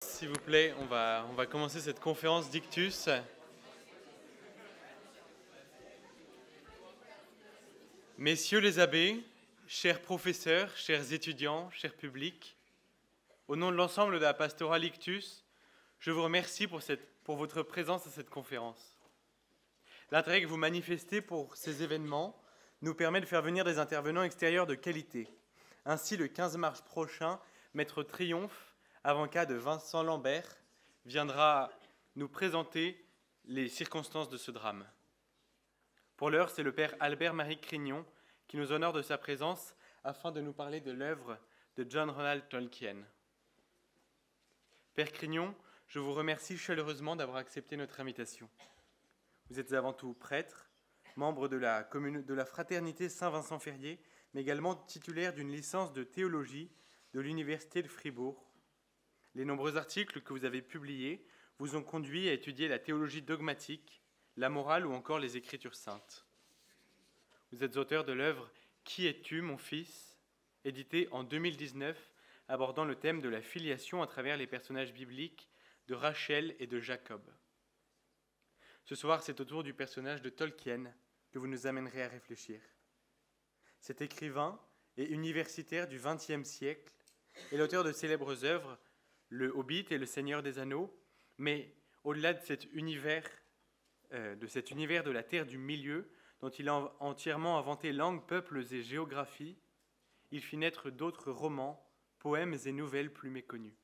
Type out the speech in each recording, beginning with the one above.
S'il vous plaît, on va commencer cette conférence d'Ictus. Messieurs les abbés, chers professeurs, chers étudiants, chers publics, au nom de l'ensemble de la pastorale Ictus, je vous remercie pour votre présence à cette conférence. L'intérêt que vous manifestez pour ces événements nous permet de faire venir des intervenants extérieurs de qualité. Ainsi, le 15 mars prochain, Maître Triomphe, avocat de Vincent Lambert, viendra nous présenter les circonstances de ce drame. Pour l'heure, c'est le père Albert-Marie Crignon qui nous honore de sa présence afin de nous parler de l'œuvre de John Ronald Tolkien. Père Crignon, je vous remercie chaleureusement d'avoir accepté notre invitation. Vous êtes avant tout prêtre, membre de la fraternité Saint-Vincent-Ferrier, mais également titulaire d'une licence de théologie de l'Université de Fribourg. Les nombreux articles que vous avez publiés vous ont conduit à étudier la théologie dogmatique, la morale ou encore les Écritures saintes. Vous êtes auteur de l'œuvre « Qui es-tu, mon fils ?», éditée en 2019, abordant le thème de la filiation à travers les personnages bibliques de Rachel et de Jacob. Ce soir, c'est au tour du personnage de Tolkien que vous nous amènerez à réfléchir. Cet écrivain et universitaire du XXe siècle est l'auteur de célèbres œuvres, Le Hobbit et Le Seigneur des Anneaux, mais au-delà de cet univers de la Terre du Milieu, dont il a entièrement inventé langues, peuples et géographie, il fit naître d'autres romans, poèmes et nouvelles plus méconnus.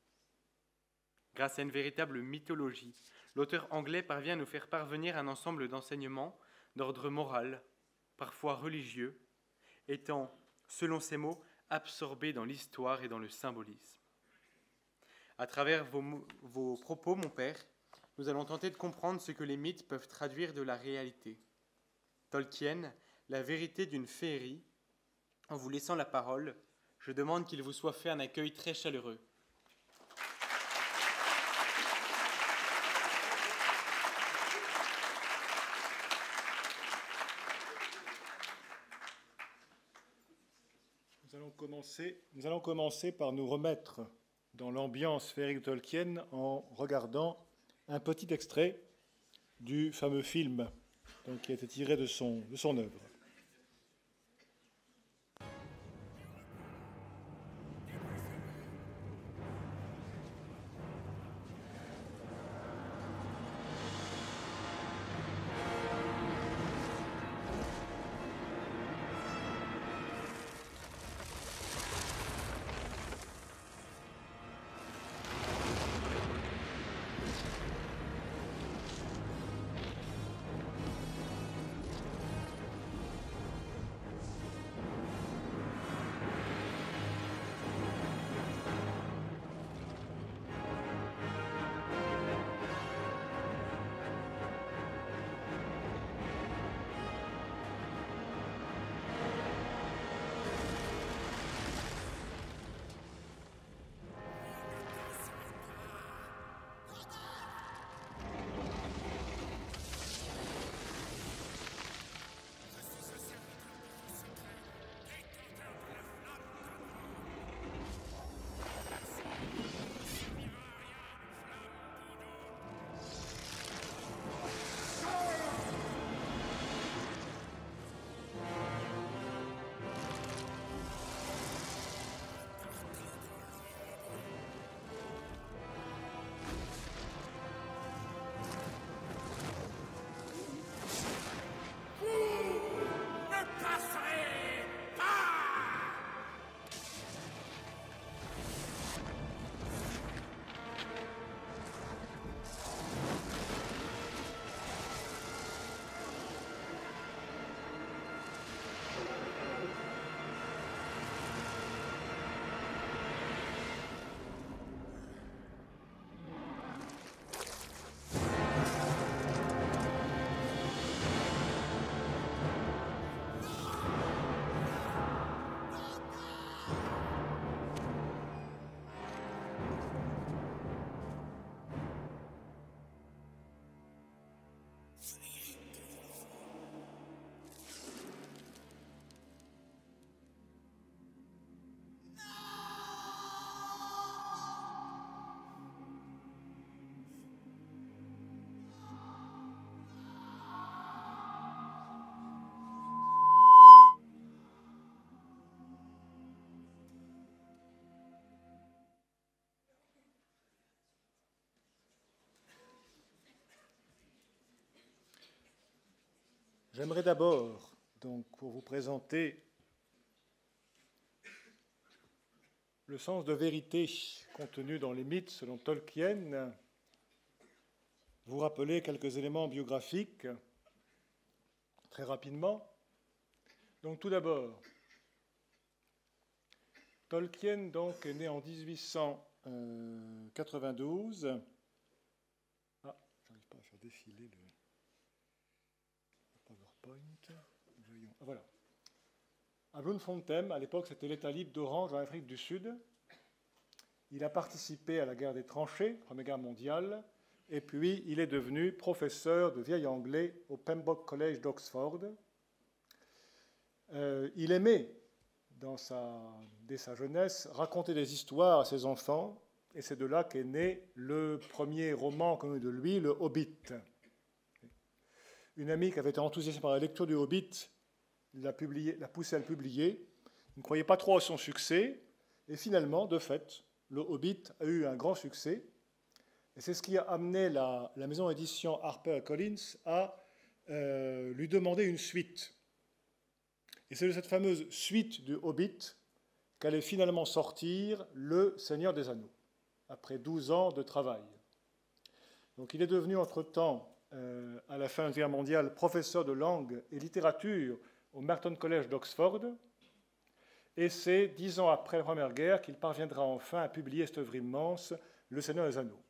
Grâce à une véritable mythologie, l'auteur anglais parvient à nous faire parvenir un ensemble d'enseignements d'ordre moral, parfois religieux, étant, selon ses mots, absorbé dans l'histoire et dans le symbolisme. À travers vos propos, mon père, nous allons tenter de comprendre ce que les mythes peuvent traduire de la réalité. Tolkien, la vérité d'une féerie. En vous laissant la parole, je demande qu'il vous soit fait un accueil très chaleureux. Nous allons commencer par nous remettre dans l'ambiance féerique de Tolkien en regardant un petit extrait du fameux film qui a été tiré de son œuvre. J'aimerais d'abord, donc, pour vous présenter le sens de vérité contenu dans les mythes selon Tolkien, vous rappeler quelques éléments biographiques très rapidement. Donc tout d'abord, Tolkien donc, est né en 1892. Ah, j'arrive pas à faire défiler le PowerPoint. Voyons. Ah, voilà. À Bloemfontein, à l'époque c'était l'État libre d'Orange en Afrique du Sud. Il a participé à la guerre des tranchées, Première Guerre mondiale, et puis il est devenu professeur de vieil anglais au Pembroke College d'Oxford. Il aimait, dès sa jeunesse, raconter des histoires à ses enfants, et c'est de là qu'est né le premier roman connu de lui, Le Hobbit. Une amie qui avait été enthousiasmée par la lecture du Hobbit l'a poussé à le publier. Il ne croyait pas trop à son succès, et finalement, de fait, Le Hobbit a eu un grand succès, et c'est ce qui a amené la maison d'édition HarperCollins à lui demander une suite. Et c'est de cette fameuse suite du Hobbit qu'allait finalement sortir Le Seigneur des Anneaux, après 12 ans de travail. Donc il est devenu entre-temps, à la fin de la Guerre mondiale, professeur de langue et littérature au Merton College d'Oxford, et c'est 10 ans après la Première Guerre qu'il parviendra enfin à publier cette œuvre immense, Le Seigneur des Anneaux.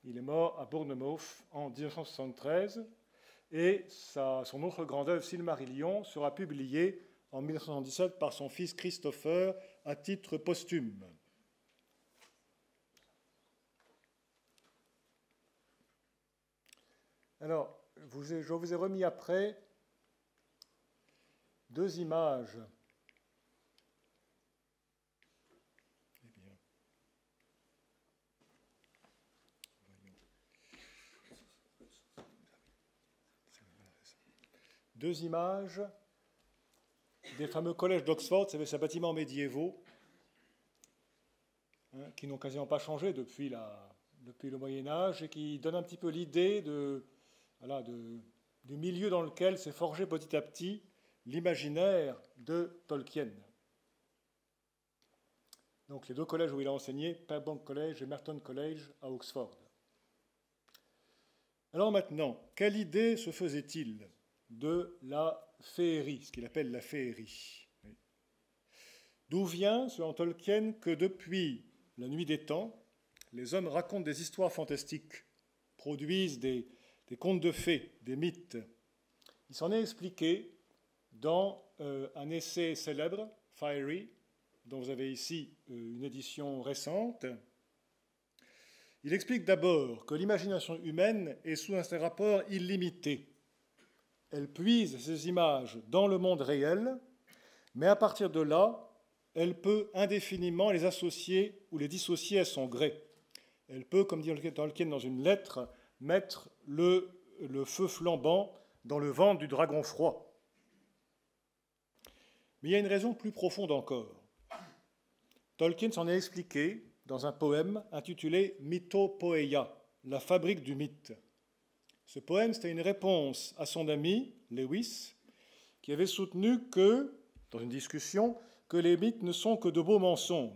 Il est mort à Bournemouth en 1973, et son autre grande œuvre, Silmarillion, sera publiée en 1977 par son fils Christopher à titre posthume. Alors, je vous ai remis après deux images. Deux images des fameux collèges d'Oxford, c'est ces bâtiments médiévaux qui n'ont quasiment pas changé depuis le Moyen-Âge et qui donnent un petit peu l'idée du milieu dans lequel s'est forgé petit à petit l'imaginaire de Tolkien. Donc les deux collèges où il a enseigné, Pembroke College et Merton College à Oxford. Alors maintenant, quelle idée se faisait-il de la féerie, ce qu'il appelle la féerie? D'où vient, selon Tolkien, que depuis la nuit des temps, les hommes racontent des histoires fantastiques, produisent des contes de fées, des mythes? Il s'en est expliqué dans un essai célèbre, Fiery, dont vous avez ici une édition récente. Il explique d'abord que l'imagination humaine est sous un rapport illimité. Elle puise ces images dans le monde réel, mais à partir de là, elle peut indéfiniment les associer ou les dissocier à son gré. Elle peut, comme dit Tolkien dans une lettre, mettre le feu flambant dans le ventre du dragon froid. Mais il y a une raison plus profonde encore. Tolkien s'en est expliqué dans un poème intitulé Mythopoeia, la fabrique du mythe. Ce poème, c'était une réponse à son ami, Lewis, qui avait soutenu que, dans une discussion, que les mythes ne sont que de beaux mensonges.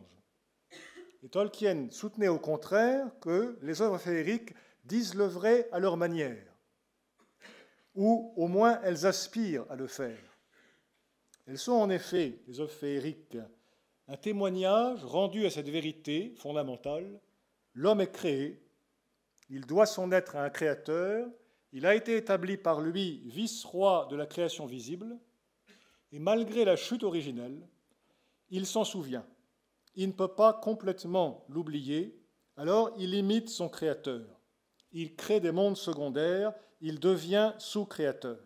Et Tolkien soutenait au contraire que les œuvres féeriques disent le vrai à leur manière, ou au moins elles aspirent à le faire. Elles sont en effet, les œuvres féeriques, un témoignage rendu à cette vérité fondamentale: l'homme est créé, il doit son être à un créateur, il a été établi par lui vice-roi de la création visible, et malgré la chute originelle, il s'en souvient. Il ne peut pas complètement l'oublier, alors il imite son créateur. Il crée des mondes secondaires, il devient sous-créateur.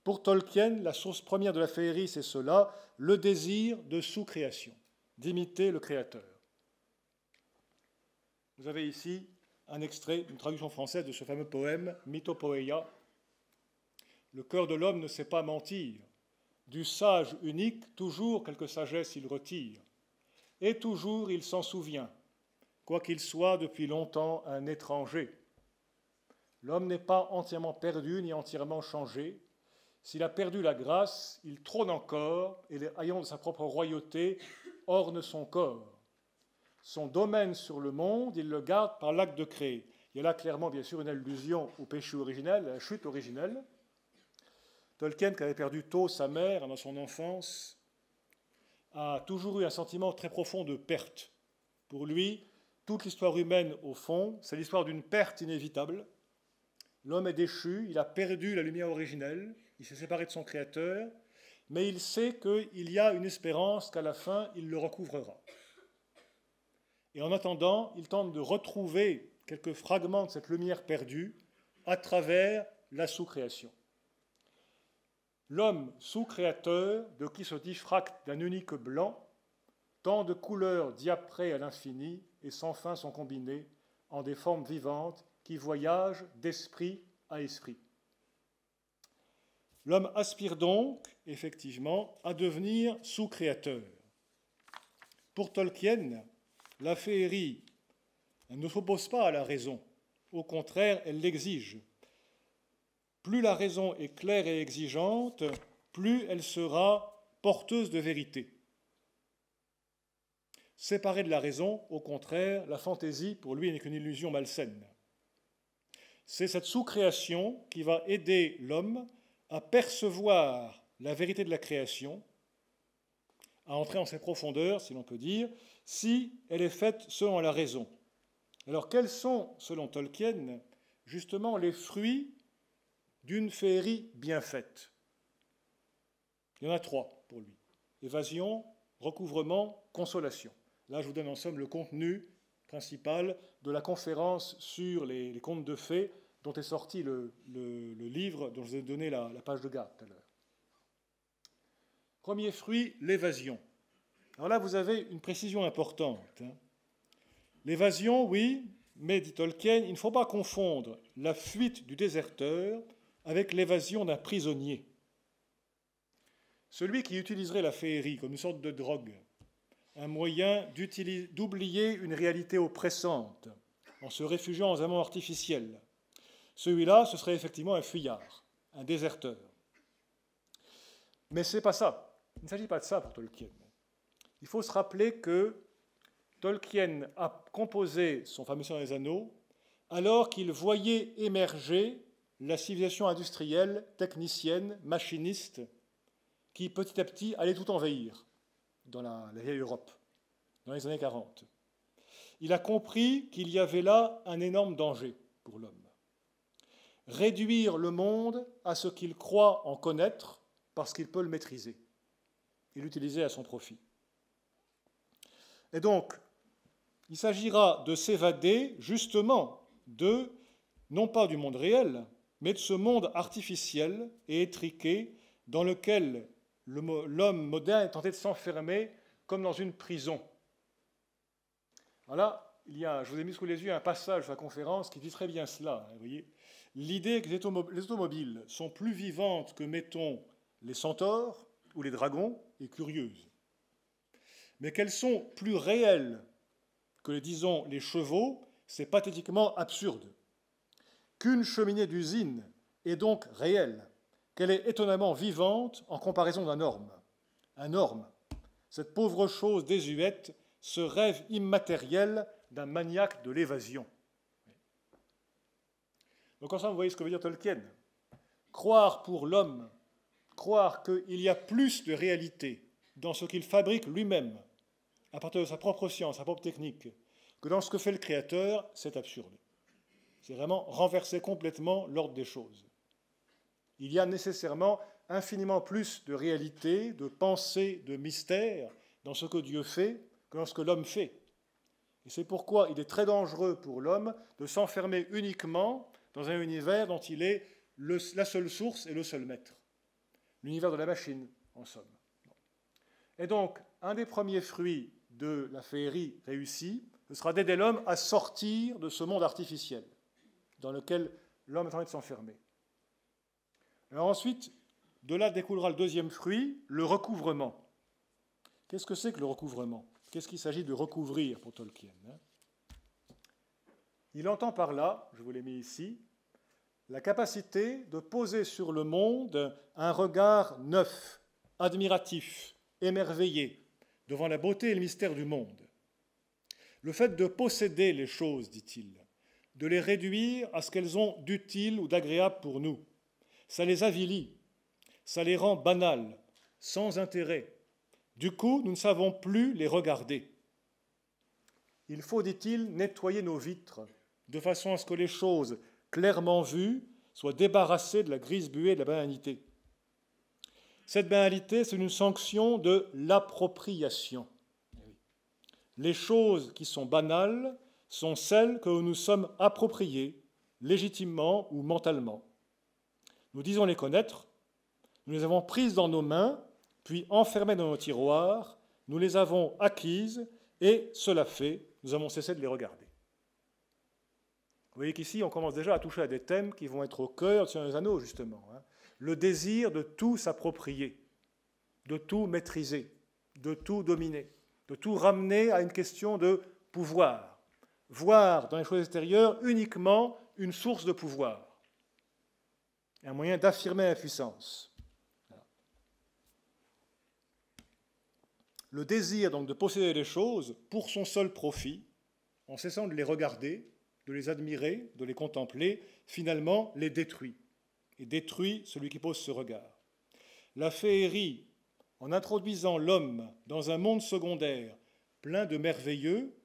Pour Tolkien, la source première de la féerie, c'est cela, le désir de sous-création, d'imiter le créateur. Vous avez ici un extrait, une traduction française de ce fameux poème, Mythopoeia. Le cœur de l'homme ne sait pas mentir. Du sage unique, toujours quelque sagesse il retire. Et toujours il s'en souvient, quoiqu'il soit depuis longtemps un étranger. L'homme n'est pas entièrement perdu ni entièrement changé. S'il a perdu la grâce, il trône encore, et les haillons de sa propre royauté ornent son corps. Son domaine sur le monde, il le garde par l'acte de créer. Il y a là clairement, bien sûr, une allusion au péché originel, à la chute originelle. Tolkien, qui avait perdu tôt sa mère dans son enfance, a toujours eu un sentiment très profond de perte. Pour lui, toute l'histoire humaine, au fond, c'est l'histoire d'une perte inévitable. L'homme est déchu, il a perdu la lumière originelle, il s'est séparé de son Créateur, mais il sait qu'il y a une espérance qu'à la fin, il le recouvrera. Et en attendant, il tente de retrouver quelques fragments de cette lumière perdue à travers la sous-création. L'homme sous-créateur, de qui se diffracte d'un unique blanc, tant de couleurs diaprées à l'infini et sans fin sont combinées en des formes vivantes qui voyagent d'esprit à esprit. L'homme aspire donc, effectivement, à devenir sous-créateur. Pour Tolkien, la féerie ne s'oppose pas à la raison. Au contraire, elle l'exige. Plus la raison est claire et exigeante, plus elle sera porteuse de vérité. Séparée de la raison, au contraire, la fantaisie, pour lui, n'est qu'une illusion malsaine. C'est cette sous-création qui va aider l'homme à percevoir la vérité de la création, à entrer en ses profondeurs, si l'on peut dire, si elle est faite selon la raison. Alors, quels sont, selon Tolkien, justement les fruits d'une féerie bien faite? Il y en a 3 pour lui. Évasion, recouvrement, consolation. Là, je vous donne en somme le contenu principal de la conférence sur les contes de fées dont est sorti le livre dont je vous ai donné la page de garde tout à l'heure. Premier fruit, l'évasion. Alors là, vous avez une précision importante. L'évasion, oui, mais, dit Tolkien, il ne faut pas confondre la fuite du déserteur avec l'évasion d'un prisonnier. Celui qui utiliserait la féerie comme une sorte de drogue, un moyen d'oublier une réalité oppressante en se réfugiant dans un monde artificiel, celui-là, ce serait effectivement un fuyard, un déserteur. Mais ce n'est pas ça. Il ne s'agit pas de ça pour Tolkien. Il faut se rappeler que Tolkien a composé son fameux Seigneur des Anneaux alors qu'il voyait émerger la civilisation industrielle, technicienne, machiniste, qui petit à petit allait tout envahir dans la vieille Europe, dans les années 40. Il a compris qu'il y avait là un énorme danger pour l'homme. Réduire le monde à ce qu'il croit en connaître parce qu'il peut le maîtriser et l'utiliser à son profit. Et donc, il s'agira de s'évader justement non pas du monde réel, mais de ce monde artificiel et étriqué dans lequel l'homme moderne est tenté de s'enfermer comme dans une prison. Voilà, je vous ai mis sous les yeux un passage de la conférence qui dit très bien cela. Vous voyez, l'idée que les automobiles sont plus vivantes que, mettons, les centaures ou les dragons est curieuse. Mais qu'elles sont plus réelles que, disons, les chevaux, c'est pathétiquement absurde. Qu'une cheminée d'usine est donc réelle, qu'elle est étonnamment vivante en comparaison d'un orme. Un orme, cette pauvre chose désuète, ce rêve immatériel d'un maniaque de l'évasion. Donc ensemble, vous voyez ce que veut dire Tolkien. Croire pour l'homme, croire qu'il y a plus de réalité dans ce qu'il fabrique lui-même, à partir de sa propre science, sa propre technique, que dans ce que fait le Créateur, c'est absurde. C'est vraiment renverser complètement l'ordre des choses. Il y a nécessairement infiniment plus de réalité, de pensée, de mystère dans ce que Dieu fait que dans ce que l'homme fait. Et c'est pourquoi il est très dangereux pour l'homme de s'enfermer uniquement dans un univers dont il est la seule source et le seul maître. L'univers de la machine, en somme. Et donc, un des premiers fruits de la féerie réussie, ce sera d'aider l'homme à sortir de ce monde artificiel dans lequel l'homme est en train de s'enfermer. Alors ensuite, de là découlera le deuxième fruit, le recouvrement. Qu'est-ce que c'est que le recouvrement? Qu'est-ce qu'il s'agit de recouvrir pour Tolkien? Il entend par là, je vous l'ai mis ici, la capacité de poser sur le monde un regard neuf, admiratif, émerveillé, devant la beauté et le mystère du monde. Le fait de posséder les choses, dit-il, de les réduire à ce qu'elles ont d'utile ou d'agréable pour nous, ça les avilit, ça les rend banales, sans intérêt. Du coup, nous ne savons plus les regarder. Il faut, dit-il, nettoyer nos vitres, de façon à ce que les choses clairement vues soient débarrassées de la grise buée de la banalité. Cette banalité, c'est une sanction de l'appropriation. Les choses qui sont banales sont celles que nous nous sommes appropriées, légitimement ou mentalement. Nous disons les connaître, nous les avons prises dans nos mains, puis enfermées dans nos tiroirs, nous les avons acquises, et cela fait, nous avons cessé de les regarder. Vous voyez qu'ici, on commence déjà à toucher à des thèmes qui vont être au cœur de Seigneur des Anneaux, justement. Le désir de tout s'approprier, de tout maîtriser, de tout dominer, de tout ramener à une question de pouvoir. Voir dans les choses extérieures uniquement une source de pouvoir, un moyen d'affirmer la puissance. Le désir donc de posséder les choses pour son seul profit, en cessant de les regarder, de les admirer, de les contempler, finalement les détruit, et détruit celui qui pose ce regard. La féerie, en introduisant l'homme dans un monde secondaire plein de merveilleux,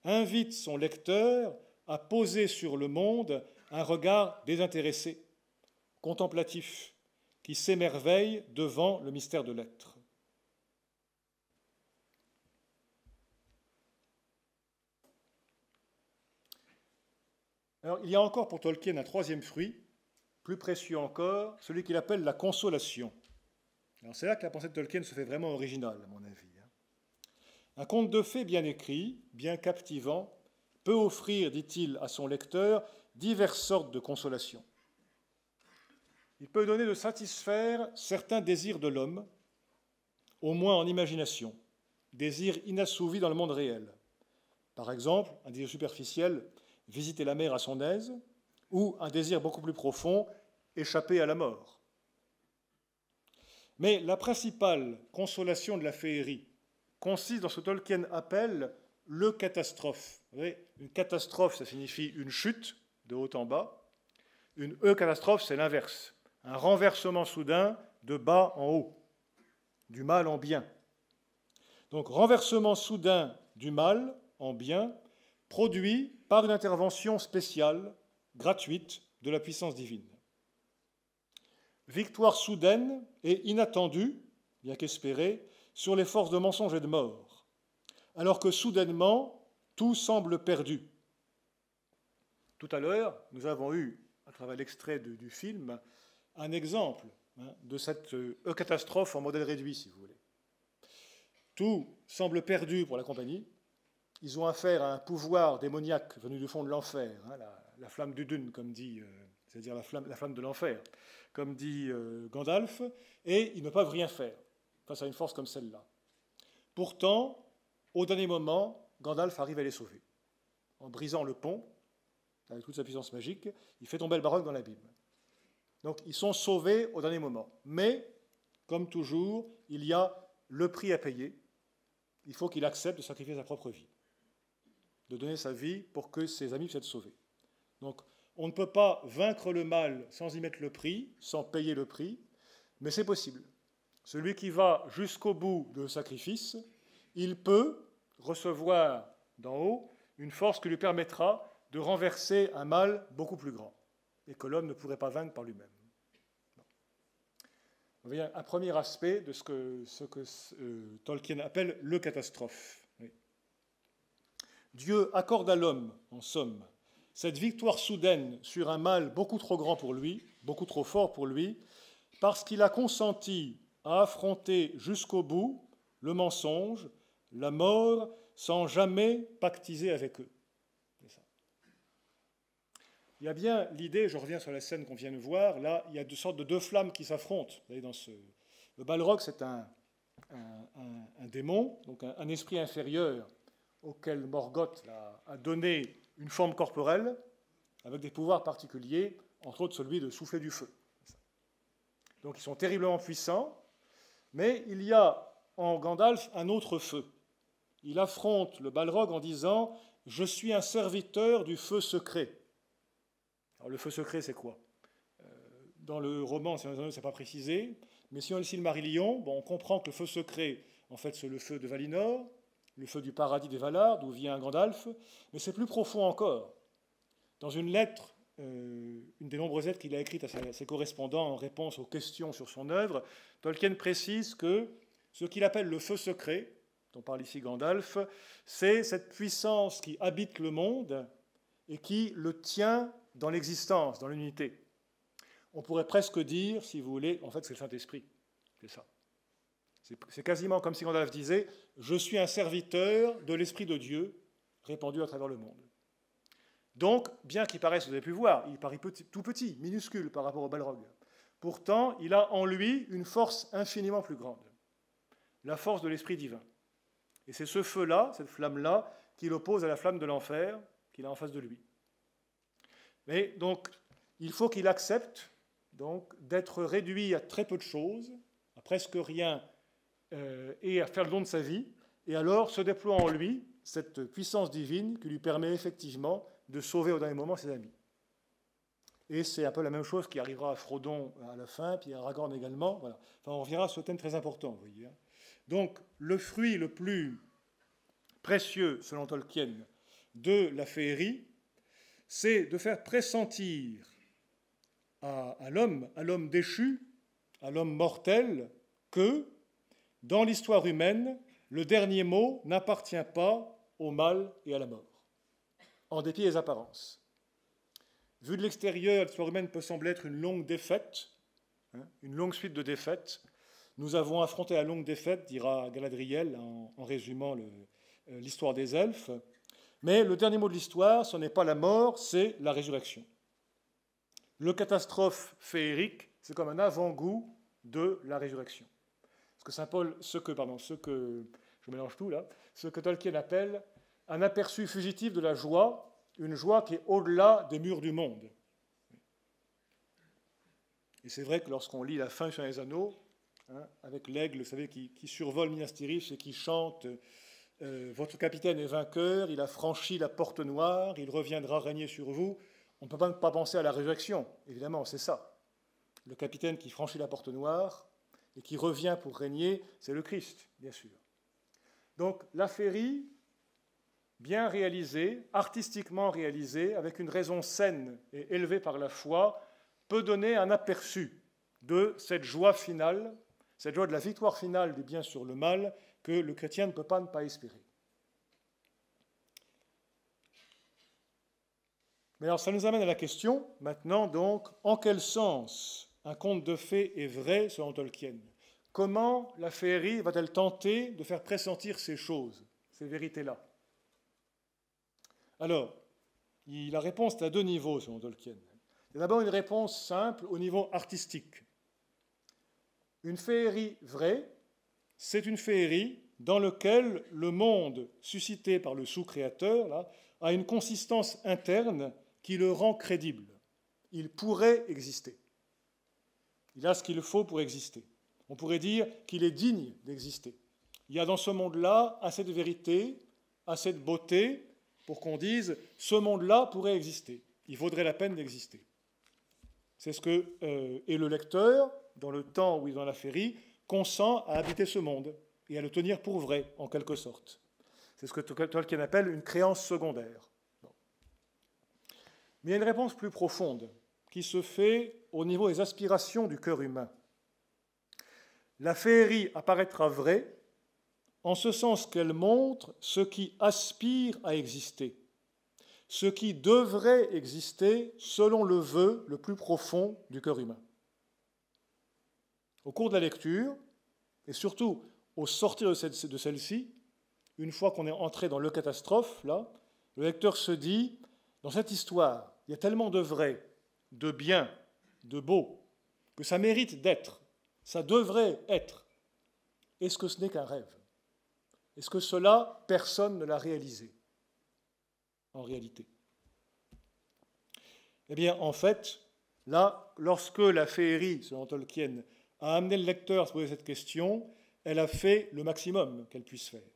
invite son lecteur à poser sur le monde un regard désintéressé, contemplatif, qui s'émerveille devant le mystère de l'être. Alors, il y a encore pour Tolkien un troisième fruit, plus précieux encore, celui qu'il appelle la consolation. Alors, c'est là que la pensée de Tolkien se fait vraiment originale, à mon avis. Un conte de fées bien écrit, bien captivant, peut offrir, dit-il à son lecteur, diverses sortes de consolation. Il peut donner de satisfaire certains désirs de l'homme, au moins en imagination, désirs inassouvis dans le monde réel. Par exemple, un désir superficiel, visiter la mer à son aise, ou un désir beaucoup plus profond, échapper à la mort. Mais la principale consolation de la féerie consiste dans ce que Tolkien appelle le catastrophe. Vous voyez, une catastrophe, ça signifie une chute de haut en bas. Une catastrophe, c'est l'inverse. Un renversement soudain de bas en haut, du mal en bien. Donc, renversement soudain du mal en bien, produit par une intervention spéciale, gratuite, de la puissance divine. Victoire soudaine et inattendue, bien qu'espérée, sur les forces de mensonge et de mort, alors que soudainement, tout semble perdu. Tout à l'heure, nous avons eu, à travers l'extrait du film, un exemple de cette catastrophe en modèle réduit, si vous voulez. Tout semble perdu pour la compagnie. Ils ont affaire à un pouvoir démoniaque venu du fond de l'enfer, la flamme d'Udun, comme dit, c'est-à-dire la flamme de l'enfer, comme dit Gandalf, et ils ne peuvent rien faire face à une force comme celle-là. Pourtant, au dernier moment, Gandalf arrive à les sauver. En brisant le pont, avec toute sa puissance magique, il fait tomber le baroque dans l'abîme. Donc, ils sont sauvés au dernier moment. Mais, comme toujours, il y a le prix à payer. Il faut qu'il accepte de sacrifier sa propre vie, de donner sa vie pour que ses amis puissent être sauvés. Donc, on ne peut pas vaincre le mal sans y mettre le prix, sans payer le prix, mais c'est possible. Celui qui va jusqu'au bout de sacrifice, il peut recevoir d'en haut une force qui lui permettra de renverser un mal beaucoup plus grand et que l'homme ne pourrait pas vaincre par lui-même. Vous voyez un premier aspect de ce que Tolkien appelle le catastrophe. Oui. Dieu accorde à l'homme, en somme, cette victoire soudaine sur un mal beaucoup trop grand pour lui, beaucoup trop fort pour lui, parce qu'il a consenti à affronter jusqu'au bout le mensonge, la mort, sans jamais pactiser avec eux. C'est ça. Il y a bien l'idée, je reviens sur la scène qu'on vient de voir, là, il y a deux sortes de deux flammes qui s'affrontent. Vous voyez, le Balrog, c'est un démon, donc un esprit inférieur auquel Morgoth a donné une forme corporelle, avec des pouvoirs particuliers, entre autres celui de souffler du feu. Donc ils sont terriblement puissants, mais il y a en Gandalf un autre feu. Il affronte le Balrog en disant « Je suis un serviteur du feu secret ». Alors le feu secret, c'est quoi? Dans le roman, ce n'est pas précisé, mais si on lit le Silmarillion, on comprend que le feu secret, en fait, c'est le feu de Valinor, le feu du paradis des Valar, d'où vient Gandalf, mais c'est plus profond encore. Dans une lettre, une des nombreuses lettres qu'il a écrites à ses correspondants en réponse aux questions sur son œuvre, Tolkien précise que ce qu'il appelle le feu secret, dont parle ici Gandalf, c'est cette puissance qui habite le monde et qui le tient dans l'existence, dans l'unité. On pourrait presque dire, si vous voulez, en fait c'est le Saint-Esprit, c'est ça. C'est quasiment comme si Gandalf disait « Je suis un serviteur de l'Esprit de Dieu répandu à travers le monde ». Donc, bien qu'il paraisse, vous avez pu voir, il paraît tout petit, minuscule par rapport au Balrog. Pourtant, il a en lui une force infiniment plus grande, la force de l'Esprit divin. Et c'est ce feu-là, cette flamme-là, qui l'oppose à la flamme de l'enfer qu'il a en face de lui. Mais donc, il faut qu'il accepte d'être réduit à très peu de choses, à presque rien, et à faire le don de sa vie, et alors se déploie en lui cette puissance divine qui lui permet effectivement de sauver au dernier moment ses amis. Et c'est un peu la même chose qui arrivera à Frodon à la fin, puis à Aragorn également. Voilà. Enfin, on reviendra sur ce thème très important, vous voyez. Donc, le fruit le plus précieux, selon Tolkien, de la féerie, c'est de faire pressentir à l'homme déchu, à l'homme mortel, que, dans l'histoire humaine, le dernier mot n'appartient pas au mal et à la mort, en dépit des apparences. Vu de l'extérieur, l'histoire humaine peut sembler être une longue défaite, une longue suite de défaites. Nous avons affronté la longue défaite, dira Galadriel en résumant l'histoire des elfes. Mais le dernier mot de l'histoire, ce n'est pas la mort, c'est la résurrection. Le catastrophe féerique, c'est comme un avant-goût de la résurrection. Ce que Tolkien appelle un aperçu fugitif de la joie, une joie qui est au-delà des murs du monde. Et c'est vrai que lorsqu'on lit la fin sur les Anneaux, avec l'aigle, vous savez, qui survole Minas Tirith et qui chante votre capitaine est vainqueur, il a franchi la porte noire, il reviendra régner sur vous. On ne peut pas penser à la résurrection, évidemment, c'est ça. Le capitaine qui franchit la porte noire et qui revient pour régner, c'est le Christ, bien sûr. Donc la féerie, bien réalisée, artistiquement réalisée, avec une raison saine et élevée par la foi, peut donner un aperçu de cette joie finale, cette joie de la victoire finale du bien sur le mal, que le chrétien ne peut pas ne pas espérer. Mais alors ça nous amène à la question, maintenant donc, en quel sens un conte de fées est vrai selon Tolkien? Comment la féerie va-t-elle tenter de faire pressentir ces choses, ces vérités-là? Alors, la réponse est à deux niveaux selon Tolkien. Il y a d'abord une réponse simple au niveau artistique. Une féerie vraie, c'est une féerie dans laquelle le monde suscité par le sous-créateur là, a une consistance interne qui le rend crédible. Il pourrait exister. Il a ce qu'il faut pour exister. On pourrait dire qu'il est digne d'exister. Il y a dans ce monde-là assez de vérité, assez de beauté, pour qu'on dise « ce monde-là pourrait exister, il vaudrait la peine d'exister ». C'est ce que est le lecteur, dans le temps où il est dans la féerie, consent à habiter ce monde et à le tenir pour vrai, en quelque sorte. C'est ce que Tolkien appelle une créance secondaire. Bon. Mais il y a une réponse plus profonde qui se fait au niveau des aspirations du cœur humain. La féerie apparaîtra vraie en ce sens qu'elle montre ce qui aspire à exister, ce qui devrait exister selon le vœu le plus profond du cœur humain. Au cours de la lecture, et surtout au sortir de celle-ci, une fois qu'on est entré dans le catastrophe, là, le lecteur se dit, dans cette histoire, il y a tellement de vrai, de bien, de beau, que ça mérite d'être, ça devrait être. Est-ce que ce n'est qu'un rêve? Est-ce que cela, personne ne l'a réalisé, en réalité? Eh bien, en fait, Là, lorsque la féerie, selon Tolkien, a amené le lecteur à se poser cette question, elle a fait le maximum qu'elle puisse faire.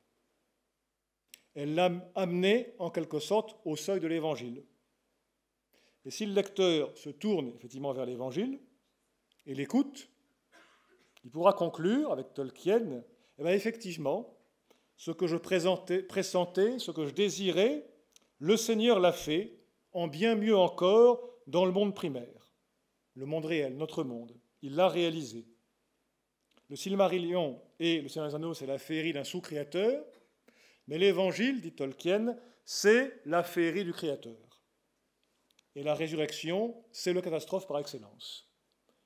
Elle l'a amené, en quelque sorte, au seuil de l'Évangile. Et si le lecteur se tourne effectivement vers l'Évangile et l'écoute, il pourra conclure avec Tolkien, eh bien, effectivement, ce que je pressentais, ce que je désirais, le Seigneur l'a fait, en bien mieux encore dans le monde primaire, le monde réel, notre monde. Il l'a réalisé. Le Silmarillion et le Seigneur des Anneaux, c'est la féerie d'un sous-créateur, mais l'Évangile, dit Tolkien, c'est la féerie du Créateur. Et la résurrection, c'est le catastrophe par excellence,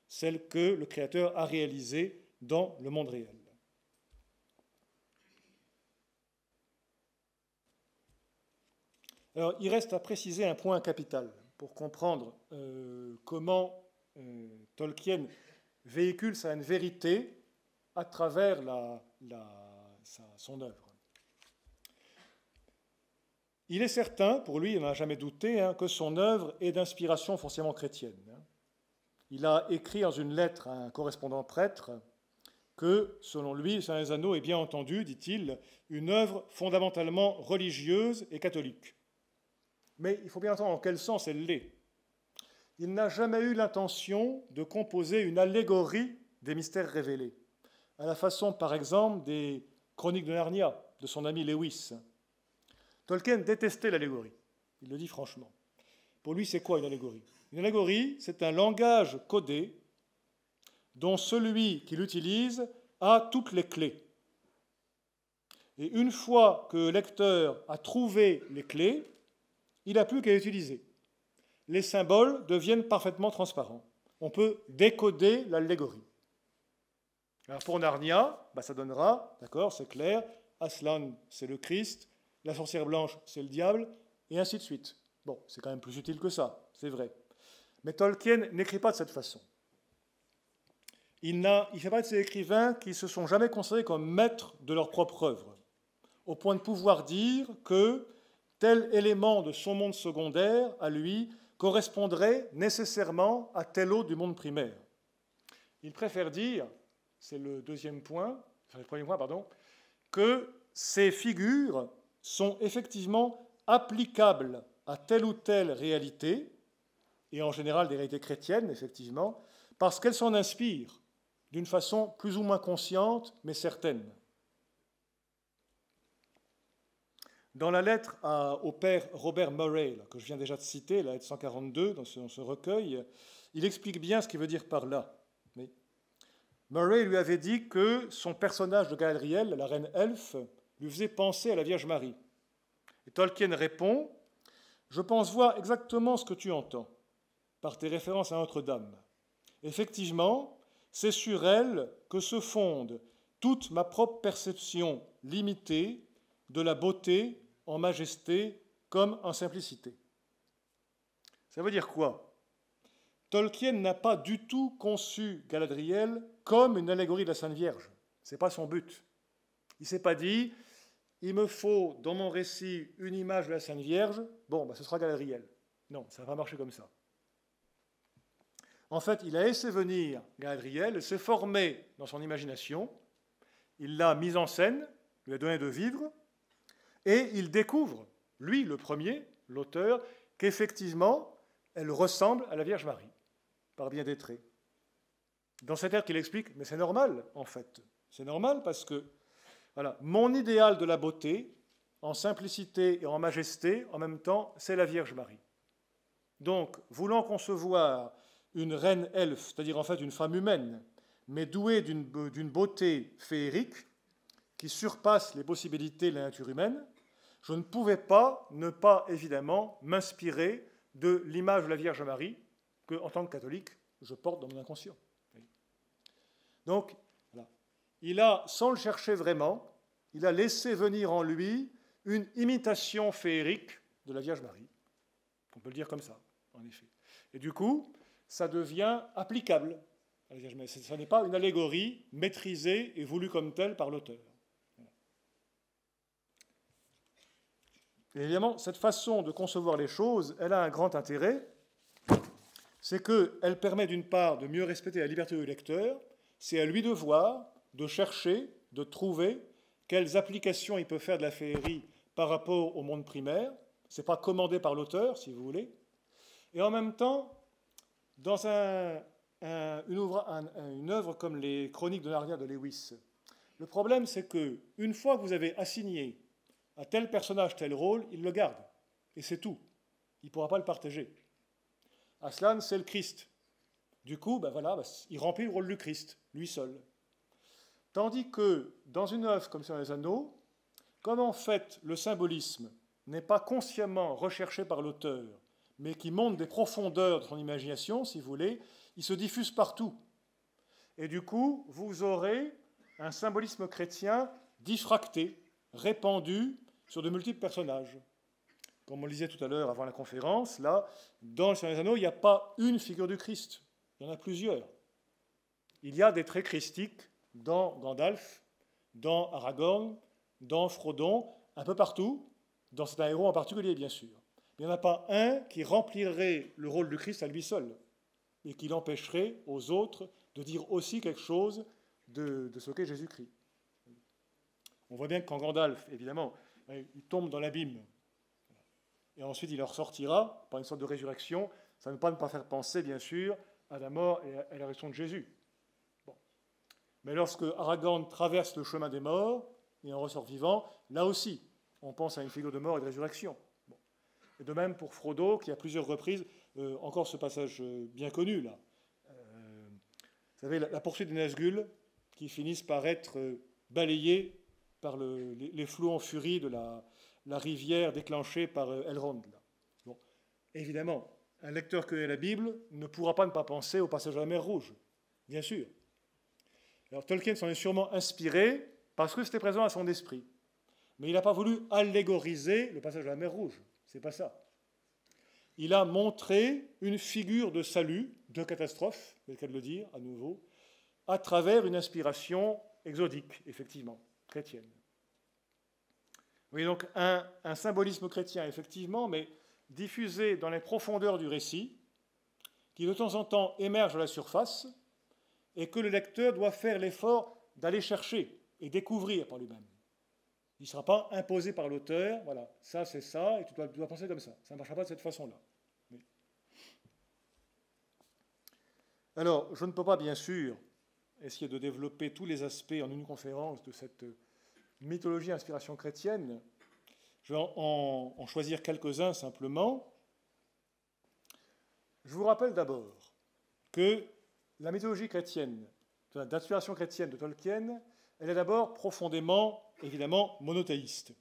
celle que le Créateur a réalisée dans le monde réel. Alors, il reste à préciser un point capital pour comprendre comment Tolkien véhicule sa vérité à travers son œuvre. Il est certain, pour lui, il n'en a jamais douté, que son œuvre est d'inspiration foncièrement chrétienne. Il a écrit dans une lettre à un correspondant prêtre que, selon lui, le Seigneur des Anneaux est bien entendu, dit-il, une œuvre fondamentalement religieuse et catholique. Mais il faut bien entendre en quel sens elle l'est. Il n'a jamais eu l'intention de composer une allégorie des mystères révélés, à la façon, par exemple, des Chroniques de Narnia, de son ami Lewis. Tolkien détestait l'allégorie, il le dit franchement. Pour lui, c'est quoi une allégorie? Une allégorie, c'est un langage codé dont celui qui l'utilise a toutes les clés. Et une fois que le lecteur a trouvé les clés, il n'a plus qu'à les utiliser. Les symboles deviennent parfaitement transparents. On peut décoder l'allégorie. Alors pour Narnia, ça donnera, d'accord, c'est clair, Aslan, c'est le Christ, la sorcière blanche, c'est le diable, et ainsi de suite. Bon, c'est quand même plus utile que ça, c'est vrai. Mais Tolkien n'écrit pas de cette façon. Il ne fait pas de ces écrivains qui ne se sont jamais considérés comme maîtres de leur propre œuvre, au point de pouvoir dire que tel élément de son monde secondaire, à lui, correspondrait nécessairement à tel autre du monde primaire. Il préfère dire, c'est le premier point, que ces figures sont effectivement applicables à telle ou telle réalité, et en général des réalités chrétiennes, effectivement, parce qu'elles s'en inspirent d'une façon plus ou moins consciente, mais certaine. Dans la lettre au père Robert Murray, que je viens déjà de citer, la lettre 142, dans ce recueil, il explique bien ce qu'il veut dire par là. Mais Murray lui avait dit que son personnage de Galadriel, la reine elfe, lui faisait penser à la Vierge Marie. Et Tolkien répond « Je pense voir exactement ce que tu entends, par tes références à Notre-Dame. Effectivement, c'est sur elle que se fonde toute ma propre perception limitée de la beauté en majesté comme en simplicité. » Ça veut dire quoi? Tolkien n'a pas du tout conçu Galadriel comme une allégorie de la Sainte Vierge. Ce n'est pas son but. Il ne s'est pas dit « il me faut dans mon récit une image de la Sainte Vierge, ce sera Galadriel ». Non, ça va pas marcher comme ça. En fait, il a laissé venir Galadriel, elle s'est formée dans son imagination, il l'a mise en scène, lui a donné de vivre, et il découvre, lui le premier, l'auteur, qu'effectivement, elle ressemble à la Vierge Marie, par bien des traits. Dans cette ère qu'il explique, mais c'est normal en fait. C'est normal parce que, voilà, mon idéal de la beauté, en simplicité et en majesté, en même temps, c'est la Vierge Marie. Donc, voulant concevoir une reine elfe, c'est-à-dire en fait une femme humaine, mais douée d'une beauté féerique, qui surpasse les possibilités de la nature humaine, je ne pouvais pas ne pas, évidemment, m'inspirer de l'image de la Vierge Marie que, en tant que catholique, je porte dans mon inconscient. Donc, voilà. Il a, sans le chercher vraiment, il a laissé venir en lui une imitation féerique de la Vierge Marie. On peut le dire comme ça, en effet. Et du coup, ça devient applicable à la Vierge Marie. Ce n'est pas une allégorie maîtrisée et voulue comme telle par l'auteur. Et évidemment, cette façon de concevoir les choses, elle a un grand intérêt. c'est qu'elle permet d'une part de mieux respecter la liberté du lecteur, c'est à lui de voir, de chercher, de trouver quelles applications il peut faire de la féerie par rapport au monde primaire. Ce n'est pas commandé par l'auteur, si vous voulez. Et en même temps, dans une œuvre comme les Chroniques de Narnia de Lewis, le problème, c'est qu'une fois que vous avez assigné à tel personnage tel rôle, il le garde. Et c'est tout. Il ne pourra pas le partager. Aslan, c'est le Christ. Du coup, il remplit le rôle du Christ, lui seul. Tandis que dans une œuvre comme Seigneur des Anneaux, comme en fait le symbolisme n'est pas consciemment recherché par l'auteur, mais qui montre des profondeurs de son imagination, si vous voulez, il se diffuse partout. Et du coup, vous aurez un symbolisme chrétien diffracté, répandu sur de multiples personnages. Comme on le disait tout à l'heure avant la conférence, là, dans le Seigneur des Anneaux, il n'y a pas une figure du Christ, il y en a plusieurs. Il y a des traits christiques dans Gandalf, dans Aragorn, dans Frodon, un peu partout, dans certains héros en particulier, bien sûr. Mais il n'y en a pas un qui remplirait le rôle du Christ à lui seul et qui l'empêcherait aux autres de dire aussi quelque chose de ce qu'est Jésus-Christ. On voit bien que quand Gandalf, évidemment, il tombe dans l'abîme, et ensuite il en ressortira par une sorte de résurrection, ça ne peut pas faire penser, bien sûr, à la mort et à la résurrection de Jésus. Bon. Mais lorsque Aragorn traverse le chemin des morts et en ressort vivant, là aussi, on pense à une figure de mort et de résurrection. Bon. Et de même pour Frodo, qui à plusieurs reprises, encore ce passage bien connu, là. Vous savez, la poursuite des Nazgûl, qui finissent par être balayés par les flots en furie de la rivière déclenchée par Elrond. Là. Bon. Évidemment, un lecteur qui connaît la Bible ne pourra pas ne pas penser au passage de la mer Rouge, bien sûr. Alors Tolkien s'en est sûrement inspiré parce que c'était présent à son esprit. Mais il n'a pas voulu allégoriser le passage de la mer Rouge. C'est pas ça. Il a montré une figure de salut, de catastrophe, c'est le cas de le dire à nouveau, à travers une inspiration exodique, effectivement, chrétienne. Oui, donc un symbolisme chrétien, effectivement, mais diffusé dans les profondeurs du récit, qui de temps en temps émerge à la surface, et que le lecteur doit faire l'effort d'aller chercher et découvrir par lui-même. Il ne sera pas imposé par l'auteur, voilà, ça c'est ça, et tu dois penser comme ça. Ça ne marchera pas de cette façon-là. Oui. Alors, je ne peux pas, bien sûr, essayer de développer tous les aspects en une conférence de cette mythologie inspiration chrétienne. Je vais en choisir quelques-uns simplement. Je vous rappelle d'abord que la mythologie chrétienne, d'inspiration chrétienne de Tolkien, elle est d'abord profondément, évidemment, monothéiste.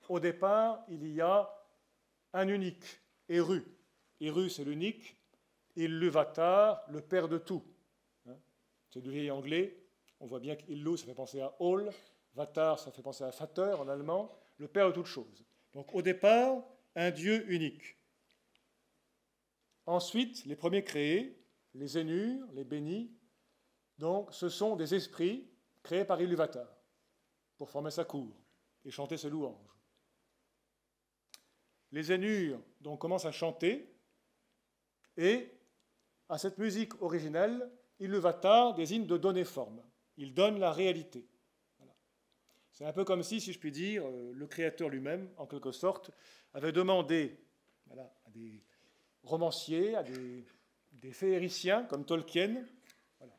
Au départ, il y a un unique, Eru. Eru, c'est l'unique. Ilúvatar, le père de tout. C'est du vieil anglais. On voit bien qu'Illu, ça fait penser à All. Vatar, ça fait penser à Vater en allemand. Le père de toutes choses. Donc au départ, un Dieu unique. Ensuite, les premiers créés, les Ainur, les bénis, donc ce sont des esprits créés par Ilúvatar pour former sa cour et chanter ses louanges. Les Ainur donc commencent à chanter et à cette musique originelle, Ilúvatar désigne de donner forme. Il donne la réalité. Voilà. C'est un peu comme si je puis dire, le créateur lui-même, en quelque sorte, avait demandé à des romanciers, à des féériciens comme Tolkien, voilà,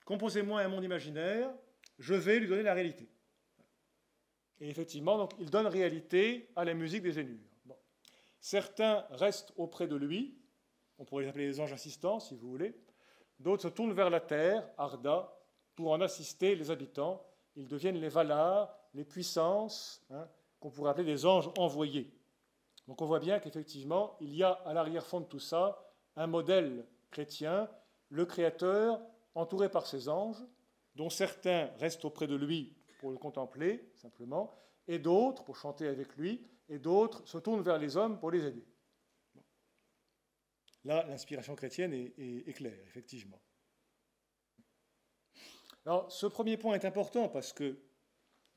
composez-moi un monde imaginaire, je vais lui donner la réalité. Et effectivement, donc, il donne réalité à la musique des Ainur. Bon. Certains restent auprès de lui, on pourrait les appeler les anges assistants, si vous voulez. D'autres se tournent vers la terre, Arda, pour en assister les habitants. Ils deviennent les Valar, les puissances, qu'on pourrait appeler des anges envoyés. Donc on voit bien qu'effectivement, il y a à l'arrière-fond de tout ça un modèle chrétien, le Créateur entouré par ses anges, dont certains restent auprès de lui pour le contempler, simplement, et d'autres pour chanter avec lui, et d'autres se tournent vers les hommes pour les aider. Là, l'inspiration chrétienne est claire, effectivement. Alors, ce premier point est important parce que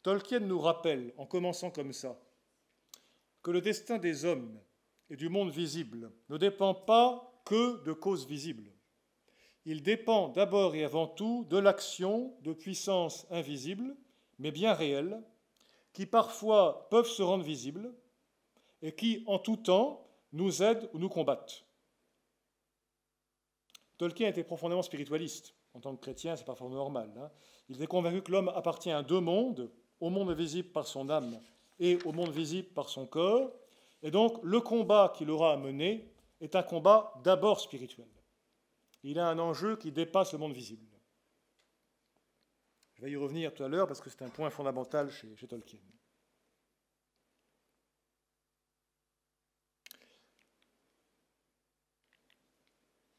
Tolkien nous rappelle, en commençant comme ça, que le destin des hommes et du monde visible ne dépend pas que de causes visibles. Il dépend d'abord et avant tout de l'action de puissances invisibles, mais bien réelles, qui parfois peuvent se rendre visibles et qui, en tout temps, nous aident ou nous combattent. Tolkien était profondément spiritualiste. En tant que chrétien, c'est pas forcément normal. Il était convaincu que l'homme appartient à deux mondes, au monde visible par son âme et au monde visible par son corps. Et donc, le combat qu'il aura à mener est un combat d'abord spirituel. Il a un enjeu qui dépasse le monde visible. Je vais y revenir tout à l'heure parce que c'est un point fondamental chez Tolkien.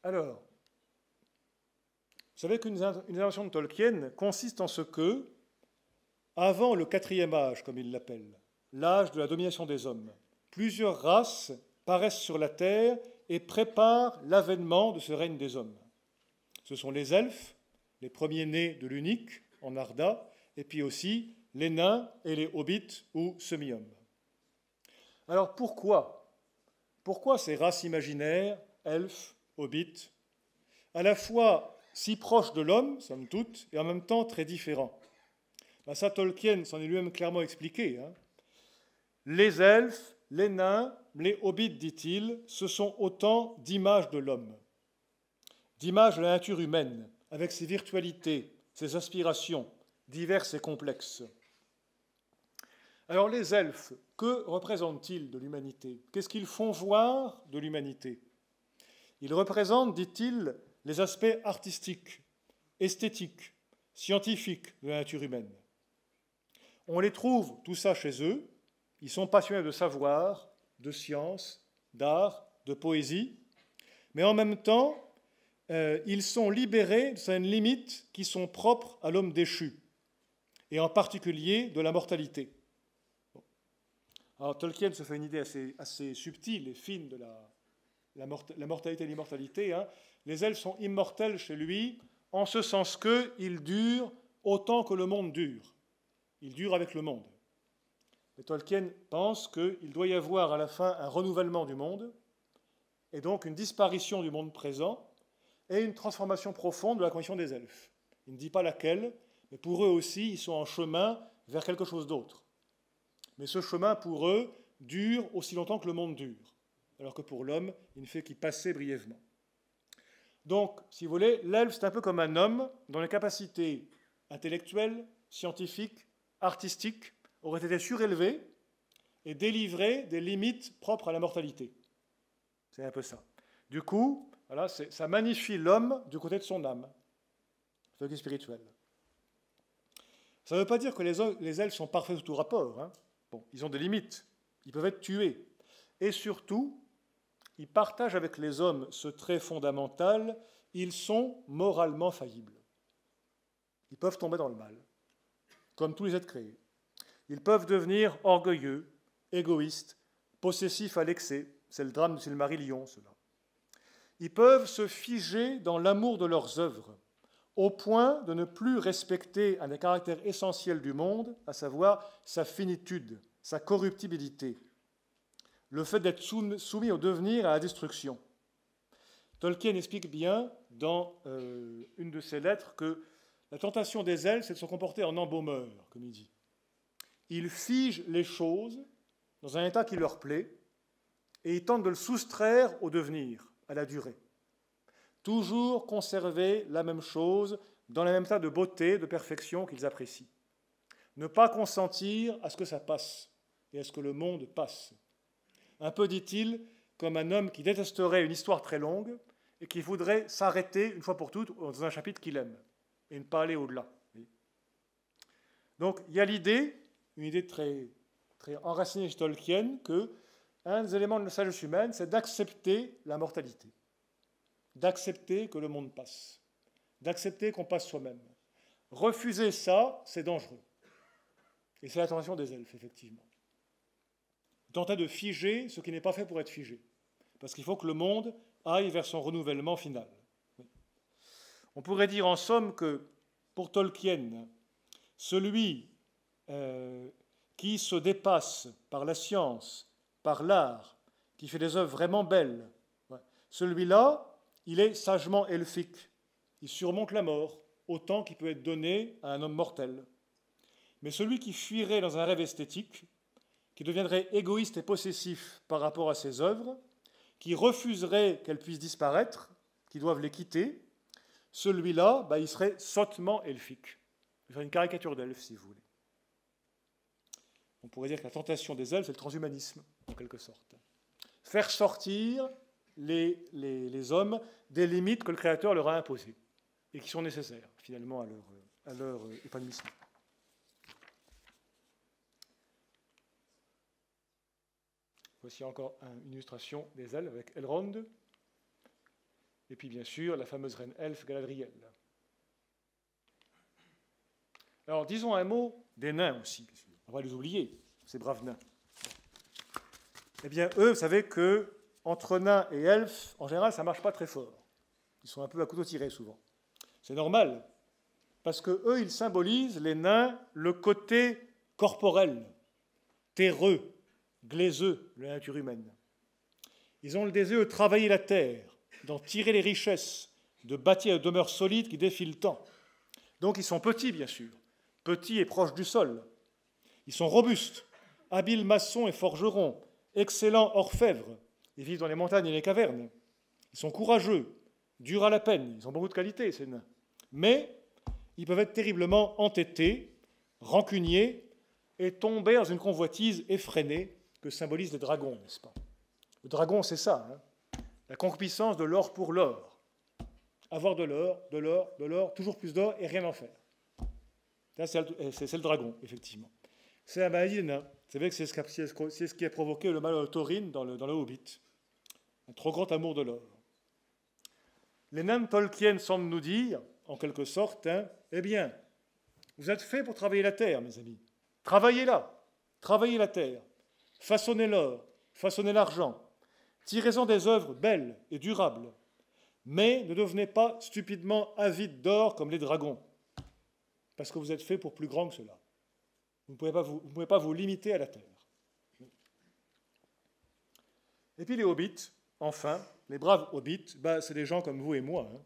Alors, vous savez qu'une invention de Tolkien consiste en ce que, avant le 4e âge, comme il l'appelle, l'âge de la domination des hommes, plusieurs races paraissent sur la Terre et préparent l'avènement de ce règne des hommes. Ce sont les elfes, les premiers-nés de l'unique, en Arda, et puis aussi les nains et les hobbits ou semi-hommes. Alors pourquoi ces races imaginaires, elfes, hobbits, à la fois si proches de l'homme, somme toute, et en même temps très différents? Ça, Tolkien s'en est lui-même clairement expliqué. Les elfes, les nains, les hobbits, dit-il, ce sont autant d'images de l'homme, d'images de la nature humaine, avec ses virtualités, ses aspirations, diverses et complexes. Alors les elfes, que représentent-ils de l'humanité? Qu'est-ce qu'ils font voir de l'humanité? Ils représentent, dit-il, les aspects artistiques, esthétiques, scientifiques de la nature humaine. On les trouve, tout ça, chez eux. Ils sont passionnés de savoir, de science, d'art, de poésie, mais en même temps, ils sont libérés de certaines limites qui sont propres à l'homme déchu, et en particulier de la mortalité. Alors Tolkien se fait une idée assez subtile et fine de la mortalité et l'immortalité. Les elfes sont immortels chez lui, en ce sens qu'ils durent autant que le monde dure. Ils durent avec le monde. Et Tolkien pense qu'il doit y avoir à la fin un renouvellement du monde, et donc une disparition du monde présent, et une transformation profonde de la condition des elfes. Il ne dit pas laquelle, mais pour eux aussi, ils sont en chemin vers quelque chose d'autre. Mais ce chemin, pour eux, dure aussi longtemps que le monde dure, alors que pour l'homme, il ne fait qu'y passer brièvement. Donc, si vous voulez, l'elfe, c'est un peu comme un homme dont les capacités intellectuelles, scientifiques, artistiques auraient été surélevées et délivrées des limites propres à la mortalité. C'est un peu ça. Du coup, voilà, ça magnifie l'homme du côté de son âme, ce qui est spirituel. Ça ne veut pas dire que les elfes sont parfaits sous tout rapport. Bon, ils ont des limites, ils peuvent être tués. Et surtout, ils partagent avec les hommes ce trait fondamental, ils sont moralement faillibles. Ils peuvent tomber dans le mal, comme tous les êtres créés. Ils peuvent devenir orgueilleux, égoïstes, possessifs à l'excès. C'est le drame du Silmarillion, cela. Ils peuvent se figer dans l'amour de leurs œuvres, au point de ne plus respecter un des caractères essentiels du monde, à savoir sa finitude, sa corruptibilité, le fait d'être soumis au devenir, à la destruction. Tolkien explique bien dans une de ses lettres que la tentation des elfes, c'est de se comporter en embaumeur, comme il dit. Ils figent les choses dans un état qui leur plaît et ils tentent de le soustraire au devenir, à la durée. Toujours conserver la même chose dans le même état de beauté, de perfection qu'ils apprécient. Ne pas consentir à ce que ça passe et à ce que le monde passe. Un peu, dit-il, comme un homme qui détesterait une histoire très longue et qui voudrait s'arrêter une fois pour toutes dans un chapitre qu'il aime et ne pas aller au-delà. Donc il y a l'idée, une idée très, très enracinée chez Tolkien, qu'un des éléments de la sagesse humaine, c'est d'accepter la mortalité, d'accepter que le monde passe, d'accepter qu'on passe soi-même. Refuser ça, c'est dangereux. Et c'est la tentation des elfes, effectivement. Tenter de figer ce qui n'est pas fait pour être figé. Parce qu'il faut que le monde aille vers son renouvellement final. On pourrait dire en somme que, pour Tolkien, celui qui se dépasse par la science, par l'art, qui fait des œuvres vraiment belles, Celui-là, il est sagement elfique. Il surmonte la mort, autant qu'il peut être donné à un homme mortel. Mais celui qui fuirait dans un rêve esthétique, qui deviendrait égoïste et possessif par rapport à ses œuvres, qui refuserait qu'elles puissent disparaître, qui doivent les quitter, celui-là, il serait sottement elfique. Je vais faire une caricature d'elfe, si vous voulez. On pourrait dire que la tentation des elfes, c'est le transhumanisme, en quelque sorte. Faire sortir les hommes des limites que le Créateur leur a imposées et qui sont nécessaires, finalement, à leur épanouissement. Voici encore une illustration des elfes avec Elrond. Et puis, bien sûr, la fameuse reine elfe Galadriel. Alors, disons un mot des nains aussi. On va les oublier, ces braves nains. Eh bien, eux, vous savez que entre nains et elfes, en général, ça ne marche pas très fort. Ils sont un peu à couteau tiré, souvent. C'est normal, parce que eux, ils symbolisent, les nains, le côté corporel, terreux, glaiseux de la nature humaine. Ils ont le désir de travailler la terre, d'en tirer les richesses, de bâtir une demeure solide qui défie le temps. Donc ils sont petits, bien sûr, petits et proches du sol. Ils sont robustes, habiles maçons et forgerons, excellents orfèvres. Ils vivent dans les montagnes et les cavernes. Ils sont courageux, durs à la peine. Ils ont beaucoup de qualités, ces nains. Mais ils peuvent être terriblement entêtés, rancuniers et tomber dans une convoitise effrénée que symbolisent les dragons, n'est-ce pas? Le dragon, c'est ça, hein, la concupiscence de l'or pour l'or. Avoir de l'or, de l'or, de l'or, toujours plus d'or et rien en faire. C'est le dragon, effectivement. C'est la maladie des nains. Vous savez que c'est ce qui a provoqué le malheur de Thorin dans le Hobbit. Un trop grand amour de l'or. Les nains de Tolkien semblent nous dire, en quelque sorte, eh bien, vous êtes faits pour travailler la terre, mes amis. Travaillez-la, travaillez la terre, façonnez l'or, façonnez l'argent, tirez-en des œuvres belles et durables, mais ne devenez pas stupidement avides d'or comme les dragons, parce que vous êtes faits pour plus grand que cela. Vous ne pouvez pas vous limiter à la terre. Et puis les hobbits, enfin, les braves hobbits, c'est des gens comme vous et moi, hein,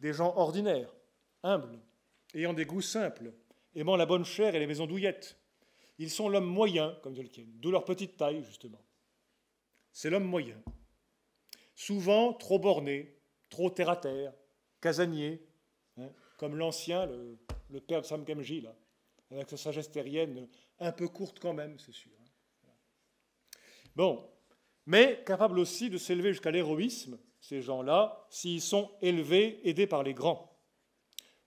des gens ordinaires, humbles, ayant des goûts simples, aimant la bonne chair et les maisons douillettes. Ils sont l'homme moyen, comme Tolkien, d'où leur petite taille, justement. C'est l'homme moyen. Souvent trop borné, trop terre-à-terre, casanier, hein, comme l'ancien, le père de Sam Gamgee, là, avec sa sagesse terrienne, un peu courte quand même, c'est sûr. Bon, mais capable aussi de s'élever jusqu'à l'héroïsme, ces gens-là, s'ils sont élevés, aidés par les grands.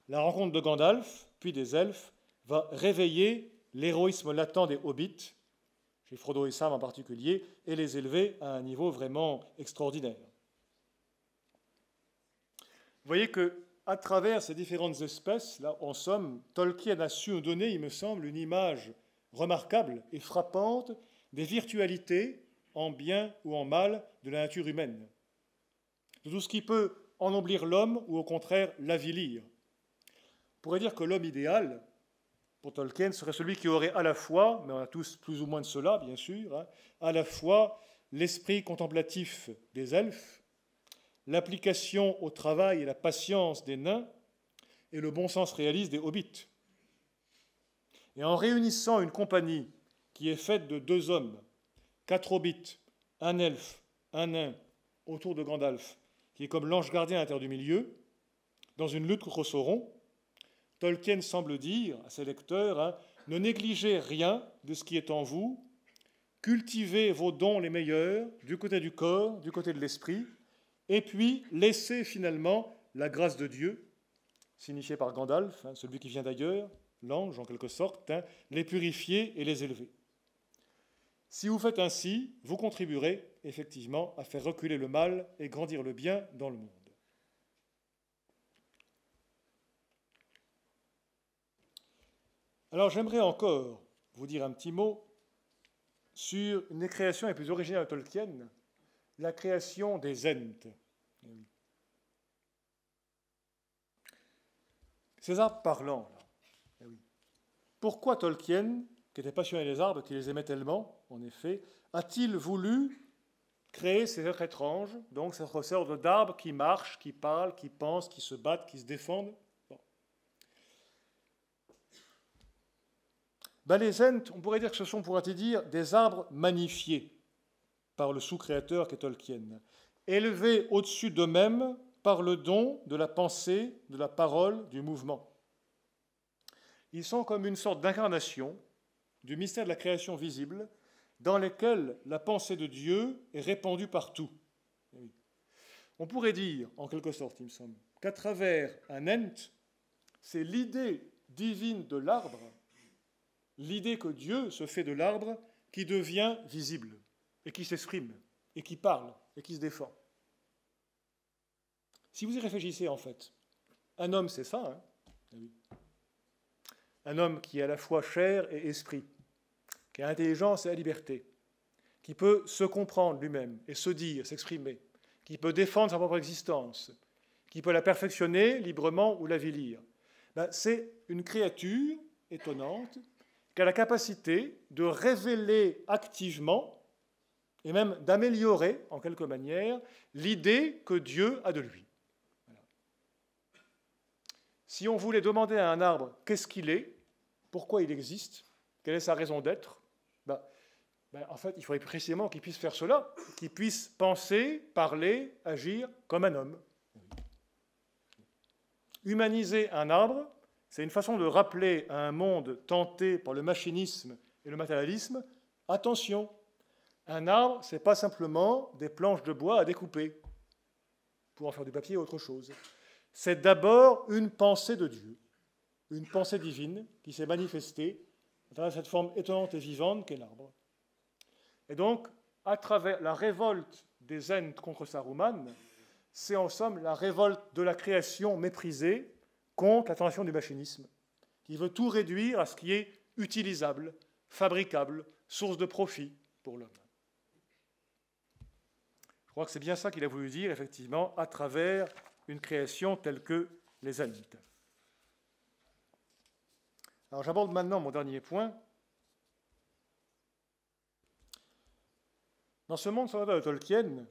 La rencontre de Gandalf, puis des elfes, va réveiller l'héroïsme latent des hobbits, chez Frodo et Sam en particulier, et les élever à un niveau vraiment extraordinaire. Vous voyez qu'à travers ces différentes espèces, là, en somme, Tolkien a su nous donner, il me semble, une image remarquable et frappante des virtualités, en bien ou en mal, de la nature humaine, de tout ce qui peut ennoblir l'homme ou au contraire l'avilir. On pourrait dire que l'homme idéal, pour Tolkien, serait celui qui aurait à la fois, mais on a tous plus ou moins de cela, bien sûr, hein, à la fois l'esprit contemplatif des elfes, l'application au travail et la patience des nains, et le bon sens réaliste des hobbits. Et en réunissant une compagnie qui est faite de 2 hommes, 4 hobbits, un elfe, un nain, autour de Gandalf, qui est comme l'ange gardien à la terre du milieu, dans une lutte contre Sauron, Tolkien semble dire à ses lecteurs, ne négligez rien de ce qui est en vous, cultivez vos dons les meilleurs, du côté du corps, du côté de l'esprit, et puis laissez finalement la grâce de Dieu, signifiée par Gandalf, celui qui vient d'ailleurs, l'ange en quelque sorte, les purifier et les élever. Si vous faites ainsi, vous contribuerez effectivement à faire reculer le mal et grandir le bien dans le monde. Alors j'aimerais encore vous dire un petit mot sur une des créations les plus originales de Tolkien, la création des Ents. Ces arbres parlants, là. Pourquoi Tolkien, qui était passionné des arbres, qui les aimait tellement, en effet, a-t-il voulu créer ces êtres étranges, donc cette sorte d'arbres qui marchent, qui parlent, qui pensent, qui se battent, qui se défendent. Bon. Ben, les Ents, on pourrait dire que ce sont, pourrait-il dire, des arbres magnifiés par le sous-créateur qu'est Tolkien, élevés au-dessus d'eux-mêmes par le don de la pensée, de la parole, du mouvement. Ils sont comme une sorte d'incarnation du mystère de la création visible, dans lesquels la pensée de Dieu est répandue partout. On pourrait dire, en quelque sorte, il me semble, qu'à travers un Ent, c'est l'idée divine de l'arbre, l'idée que Dieu se fait de l'arbre, qui devient visible, et qui s'exprime, et qui parle, et qui se défend. Si vous y réfléchissez, en fait, un homme, c'est ça, hein. Un homme qui est à la fois chair et esprit, qui a l'intelligence et la liberté, qui peut se comprendre lui-même et se dire, s'exprimer, qui peut défendre sa propre existence, qui peut la perfectionner librement ou l'avilir. Ben, c'est une créature étonnante qui a la capacité de révéler activement et même d'améliorer, en quelque manière, l'idée que Dieu a de lui. Voilà. Si on voulait demander à un arbre qu'est-ce qu'il est, pourquoi il existe, quelle est sa raison d'être, en fait, il faudrait précisément qu'il puisse faire cela, qu'il puisse penser, parler, agir comme un homme. Humaniser un arbre, c'est une façon de rappeler à un monde tenté par le machinisme et le matérialisme, attention, un arbre, ce n'est pas simplement des planches de bois à découper pour en faire du papier ou autre chose. C'est d'abord une pensée de Dieu, une pensée divine qui s'est manifestée à travers cette forme étonnante et vivante qu'est l'arbre. Et donc, à travers la révolte des Ents contre Saruman, c'est en somme la révolte de la création méprisée contre la tentation du machinisme, qui veut tout réduire à ce qui est utilisable, fabricable, source de profit pour l'homme. Je crois que c'est bien ça qu'il a voulu dire, effectivement, à travers une création telle que les Ents. Alors j'aborde maintenant mon dernier point. Dans ce monde sonore de Tolkien,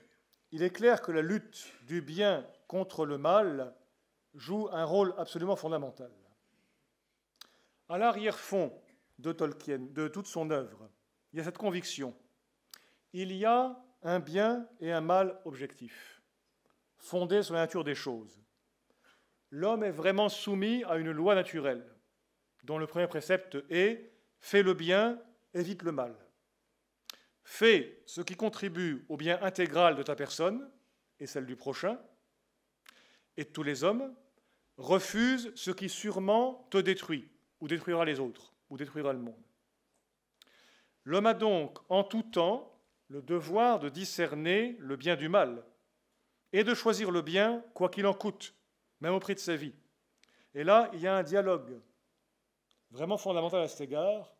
il est clair que la lutte du bien contre le mal joue un rôle absolument fondamental. À l'arrière-fond de Tolkien, de toute son œuvre, il y a cette conviction. Il y a un bien et un mal objectifs, fondés sur la nature des choses. L'homme est vraiment soumis à une loi naturelle, dont le premier précepte est « fais le bien, évite le mal ». Fais ce qui contribue au bien intégral de ta personne et celle du prochain, et de tous les hommes, refuse ce qui sûrement te détruit, ou détruira les autres, ou détruira le monde. L'homme a donc en tout temps le devoir de discerner le bien du mal, et de choisir le bien quoi qu'il en coûte, même au prix de sa vie. Et là, il y a un dialogue vraiment fondamental à cet égard,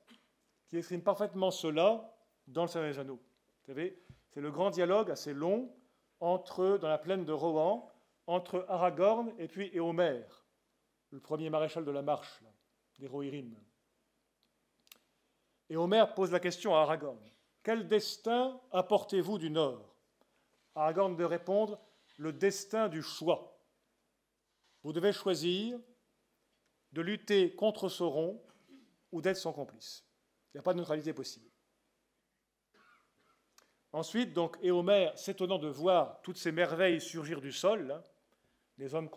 qui exprime parfaitement cela dans le Seigneur des Anneaux. Vous savez, c'est le grand dialogue assez long dans la plaine de Rohan, entre Aragorn et puis Éomer, le premier maréchal de la Marche, des Rohirrim. Éomer pose la question à Aragorn. Quel destin apportez-vous du Nord? Aragorn de répondre, le destin du choix. Vous devez choisir de lutter contre Sauron ou d'être son complice. Il n'y a pas de neutralité possible. Ensuite, donc, Éomer, s'étonnant de voir toutes ces merveilles surgir du sol, des hommes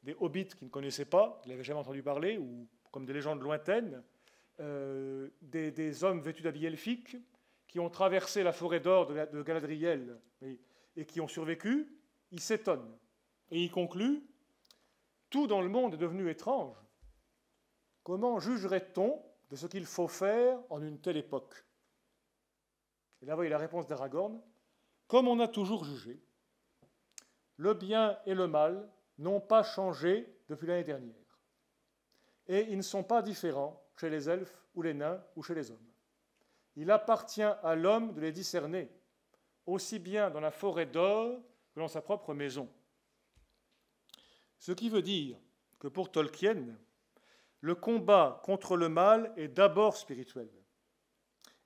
des hobbits qu'il ne connaissait pas, qu'il n'avait jamais entendu parler, ou comme des légendes lointaines, des hommes vêtus d'habits elfiques qui ont traversé la forêt d'or de Galadriel et qui ont survécu, il s'étonne. Et il conclut, tout dans le monde est devenu étrange. Comment jugerait-on de ce qu'il faut faire en une telle époque? Et là, vous voyez la réponse d'Aragorn. Comme on a toujours jugé, le bien et le mal n'ont pas changé depuis l'année dernière. Et ils ne sont pas différents chez les elfes ou les nains ou chez les hommes. Il appartient à l'homme de les discerner, aussi bien dans la forêt d'or que dans sa propre maison. Ce qui veut dire que pour Tolkien, le combat contre le mal est d'abord spirituel.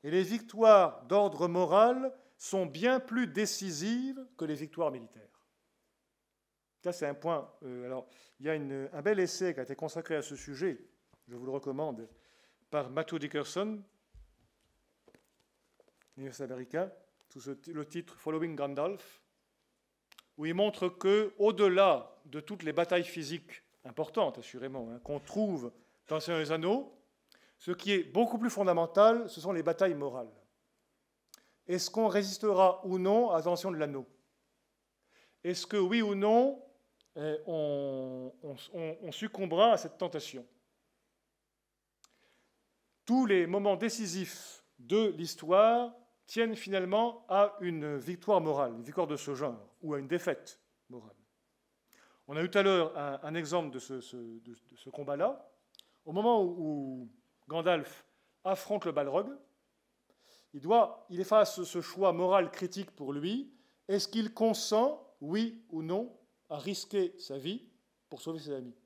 Et les victoires d'ordre moral sont bien plus décisives que les victoires militaires. Ça, c'est un point. Alors, il y a un bel essai qui a été consacré à ce sujet, je vous le recommande, par Matthew Dickerson, université américain, sous le titre Following Gandalf, où il montre qu'au-delà de toutes les batailles physiques importantes, assurément, qu'on trouve dans le Seigneur des Anneaux, ce qui est beaucoup plus fondamental, ce sont les batailles morales. Est-ce qu'on résistera ou non à l'ascension de l'anneau? Est-ce que, oui ou non, on succombera à cette tentation? Tous les moments décisifs de l'histoire tiennent finalement à une victoire morale, une victoire de ce genre, ou à une défaite morale. On a eu tout à l'heure un exemple de ce combat-là. Au moment où Gandalf affronte le Balrog, il est face à ce choix moral critique pour lui. Est-ce qu'il consent, oui ou non, à risquer sa vie pour sauver ses amis?